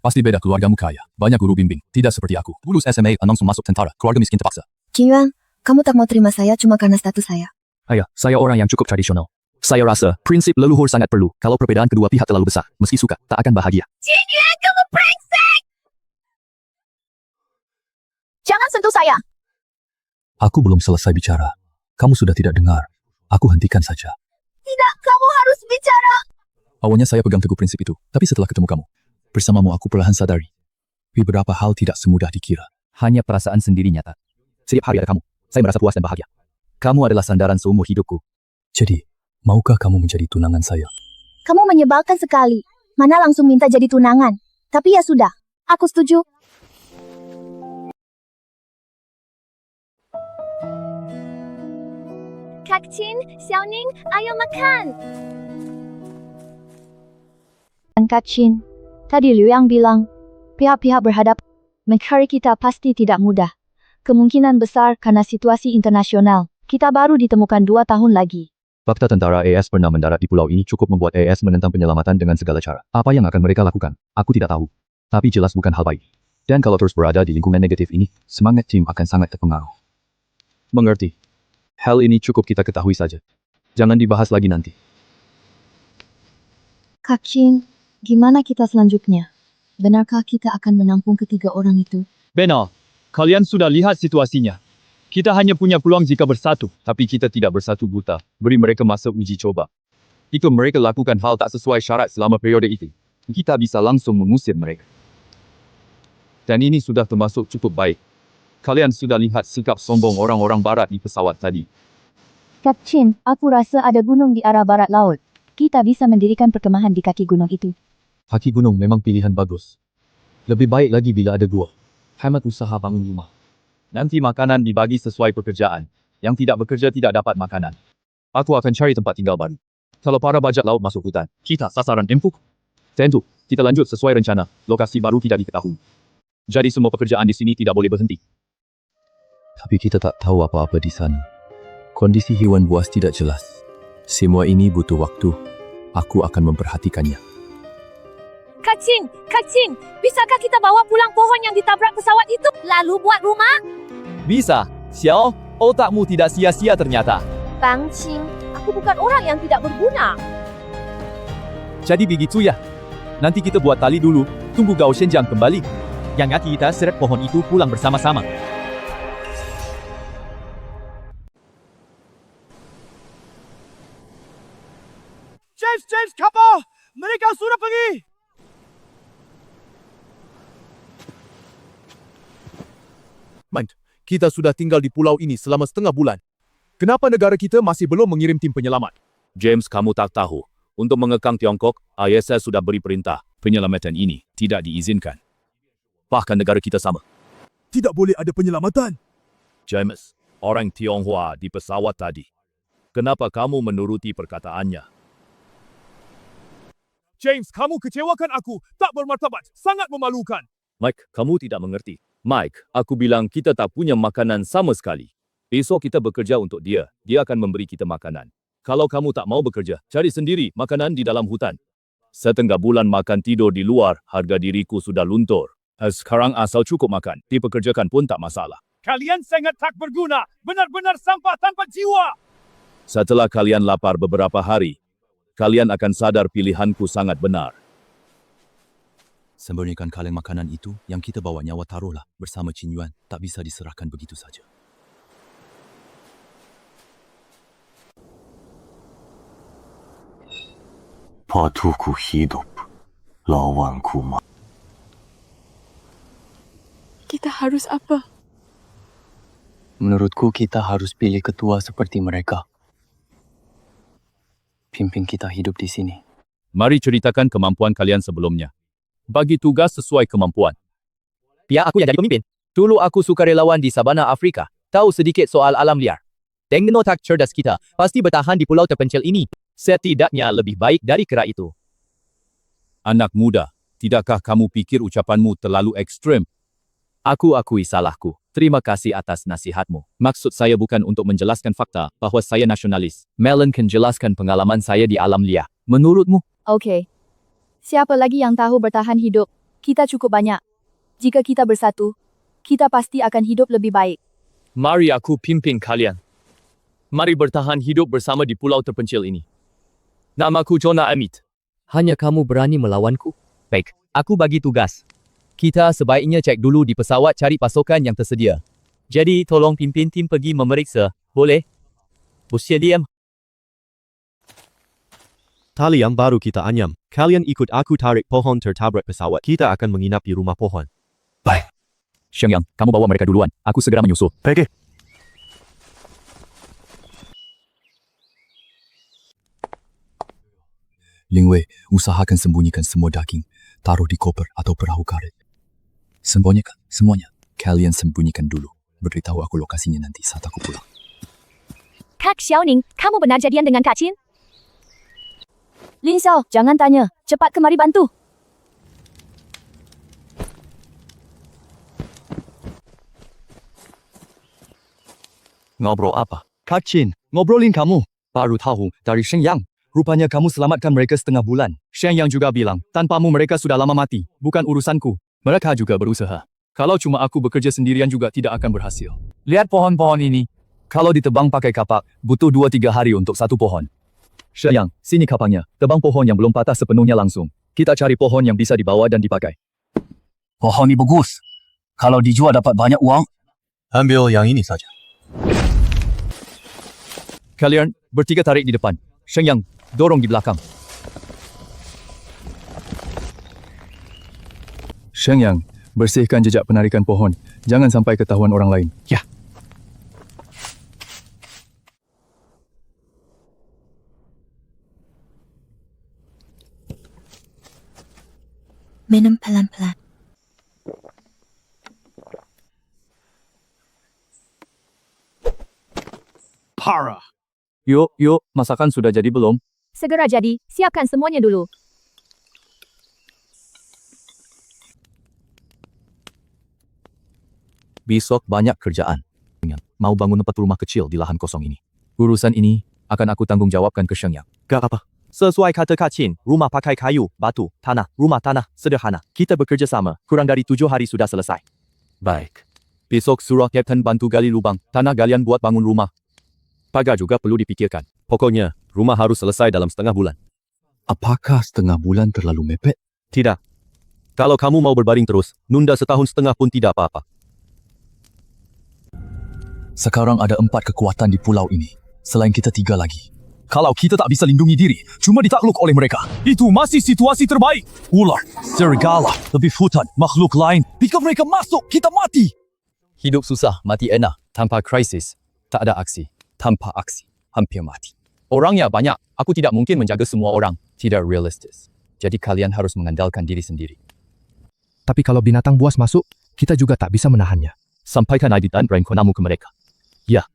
Pasti beda keluargamu kaya. Banyak guru bimbing. Tidak seperti aku. Lulus SMA, langsung masuk tentara. Keluarga miskin terpaksa. Qin Yuan, kamu tak mau terima saya cuma karena status saya. Ayah, saya orang yang cukup tradisional. Saya rasa, prinsip leluhur sangat perlu. Kalau perbedaan kedua pihak terlalu besar, meski suka, tak akan bahagia. Qin Yuan, kamu brengsek! Jangan sentuh saya! Aku belum selesai bicara. Kamu sudah tidak dengar. Aku hentikan saja. Tidak, kamu harus bicara! Awalnya saya pegang teguh prinsip itu. Tapi setelah ketemu kamu, bersamamu aku perlahan sadari. Beberapa hal tidak semudah dikira. Hanya perasaan sendiri nyata. Setiap hari ada kamu, saya merasa puas dan bahagia. Kamu adalah sandaran seumur hidupku. Jadi, maukah kamu menjadi tunangan saya? Kamu menyebalkan sekali. Mana langsung minta jadi tunangan. Tapi ya sudah, aku setuju. Kak Chin, Xiaoning, ayo makan. Kak Chin, tadi Liu Yang bilang, pihak-pihak berhadap mencari kita pasti tidak mudah. Kemungkinan besar karena situasi internasional. Kita baru ditemukan 2 tahun lagi. Fakta tentara AS pernah mendarat di pulau ini cukup membuat AS menentang penyelamatan dengan segala cara. Apa yang akan mereka lakukan? Aku tidak tahu. Tapi jelas bukan hal baik. Dan kalau terus berada di lingkungan negatif ini, semangat tim akan sangat terpengaruh. Mengerti. Hal ini cukup kita ketahui saja. Jangan dibahas lagi nanti. Kak Chin, gimana kita selanjutnya? Benarkah kita akan menampung ketiga orang itu? Benar. Kalian sudah lihat situasinya. Kita hanya punya peluang jika bersatu. Tapi kita tidak bersatu buta. Beri mereka masa uji coba. Jika mereka lakukan hal tak sesuai syarat selama periode itu, kita bisa langsung mengusir mereka. Dan ini sudah termasuk cukup baik. Kalian sudah lihat sikap sombong orang-orang barat di pesawat tadi. Kak Chin, aku rasa ada gunung di arah barat laut. Kita bisa mendirikan perkemahan di kaki gunung itu. Kaki gunung memang pilihan bagus. Lebih baik lagi bila ada gua. Hemat usaha bangun rumah. Nanti makanan dibagi sesuai pekerjaan. Yang tidak bekerja tidak dapat makanan. Aku akan cari tempat tinggal baru. Kalau para bajak laut masuk hutan, kita sasaran empuk. Tentu, kita lanjut sesuai rencana. Lokasi baru tidak diketahui. Jadi semua pekerjaan di sini tidak boleh berhenti. Tapi kita tak tahu apa-apa di sana. Kondisi hewan buas tidak jelas. Semua ini butuh waktu. Aku akan memperhatikannya. Kak Chin, bisakah kita bawa pulang pohon yang ditabrak pesawat itu, lalu buat rumah? Bisa. Xiao, otakmu tidak sia-sia ternyata. Bang Qing, aku bukan orang yang tidak berguna. Jadi begitu ya. Nanti kita buat tali dulu, tunggu Gao Shenjiang kembali. Yang hati kita seret pohon itu pulang bersama-sama. James, kapal! Mereka sudah pergi! Man, kita sudah tinggal di pulau ini selama setengah bulan. Kenapa negara kita masih belum mengirim tim penyelamat? James, kamu tak tahu. Untuk mengekang Tiongkok, ISS sudah beri perintah. Penyelamatan ini tidak diizinkan. Bahkan negara kita sama. Tidak boleh ada penyelamatan. James, orang Tionghoa di pesawat tadi. Kenapa kamu menuruti perkataannya? James, kamu kecewakan aku. Tak bermartabat. Sangat memalukan. Mike, kamu tidak mengerti. Mike, aku bilang kita tak punya makanan sama sekali. Besok kita bekerja untuk dia. Dia akan memberi kita makanan. Kalau kamu tak mau bekerja, cari sendiri makanan di dalam hutan. Setengah bulan makan tidur di luar, harga diriku sudah luntur. Sekarang asal cukup makan, dipekerjakan pun tak masalah. Kalian sangat tak berguna. Benar-benar sampah tanpa jiwa. Setelah kalian lapar beberapa hari, kalian akan sadar pilihanku sangat benar. Sembunyikan kaleng makanan itu yang kita bawa nyawa taruhlah bersama Qin Yuan. Tak bisa diserahkan begitu saja. Patuku hidup, lawanku mati. Kita harus apa? Menurutku kita harus pilih ketua seperti mereka. Pimpin kita hidup di sini. Mari ceritakan kemampuan kalian sebelumnya. Bagi tugas sesuai kemampuan. Biar aku yang jadi pemimpin. Dulu aku sukarelawan di Sabana Afrika. Tahu sedikit soal alam liar. Dengan otak cerdas kita, pasti bertahan di pulau terpencil ini. Setidaknya lebih baik dari kera itu. Anak muda, tidakkah kamu pikir ucapanmu terlalu ekstrem? Aku akui salahku. Terima kasih atas nasihatmu. Maksud saya bukan untuk menjelaskan fakta bahawa saya nasionalis. Melon kan jelaskan pengalaman saya di alam liar. Menurutmu? Okey. Siapa lagi yang tahu bertahan hidup? Kita cukup banyak. Jika kita bersatu, kita pasti akan hidup lebih baik. Mari aku pimpin kalian. Mari bertahan hidup bersama di pulau terpencil ini. Namaku Jonah Amit. Hanya kamu berani melawanku? Baik, aku bagi tugas. Kita sebaiknya cek dulu di pesawat cari pasokan yang tersedia. Jadi tolong pimpin tim pergi memeriksa. Boleh? Bosnya diam. Tali yang baru kita anyam. Kalian ikut aku tarik pohon tertabrak pesawat. Kita akan menginap di rumah pohon. Baik. Shengyang, kamu bawa mereka duluan. Aku segera menyusul. Baik. Ling Wei, usahakan sembunyikan semua daging. Taruh di koper atau perahu karet. Sembunyikan semuanya. Kalian sembunyikan dulu. Beritahu aku lokasinya nanti saat aku pulang. Kak Xiaoning, kamu benar jadian dengan Kak Qin? Lin Xiao, jangan tanya. Cepat kemari bantu. Ngobrol apa? Kak Qin, ngobrolin kamu. Baru tahu dari Shengyang. Rupanya kamu selamatkan mereka setengah bulan. Shengyang juga bilang, tanpamu mereka sudah lama mati. Bukan urusanku. Mereka juga berusaha. Kalau cuma aku bekerja sendirian juga tidak akan berhasil. Lihat pohon-pohon ini. Kalau ditebang pakai kapak, butuh 2-3 hari untuk satu pohon. Shengyang, sini kapaknya. Tebang pohon yang belum patah sepenuhnya langsung. Kita cari pohon yang bisa dibawa dan dipakai. Pohon ini bagus. Kalau dijual dapat banyak uang. Ambil yang ini saja. Kalian bertiga tarik di depan. Shengyang, dorong di belakang. Shengyang, bersihkan jejak penarikan pohon. Jangan sampai ketahuan orang lain. Ya. Minum pelan-pelan. Parah. Yuk, masakan sudah jadi belum? Segera jadi, siapkan semuanya dulu. Besok banyak kerjaan. Mau bangun 4 rumah kecil di lahan kosong ini. Urusan ini akan aku tanggung jawabkan ke Shengyang. Gak apa. Sesuai kata Kak Qin, rumah pakai kayu, batu, tanah, rumah tanah, sederhana. Kita bekerja sama, kurang dari 7 hari sudah selesai. Baik. Besok suruh Kapten bantu gali lubang, tanah galian buat bangun rumah. Pagar juga perlu dipikirkan. Pokoknya, rumah harus selesai dalam setengah bulan. Apakah setengah bulan terlalu mepet? Tidak. Kalau kamu mau berbaring terus, nunda setahun setengah pun tidak apa-apa. Sekarang ada 4 kekuatan di pulau ini. Selain kita 3 lagi. Kalau kita tak bisa lindungi diri, cuma ditakluk oleh mereka. Itu masih situasi terbaik. Ular, serigala, lebih hutan, makhluk lain. Jika mereka masuk, kita mati. Hidup susah, mati enak. Tanpa krisis, tak ada aksi. Tanpa aksi, hampir mati. Orangnya banyak. Aku tidak mungkin menjaga semua orang. Tidak realistis. Jadi kalian harus mengandalkan diri sendiri. Tapi kalau binatang buas masuk, kita juga tak bisa menahannya. Sampaikan ID dan rank konamu ke mereka. Ya,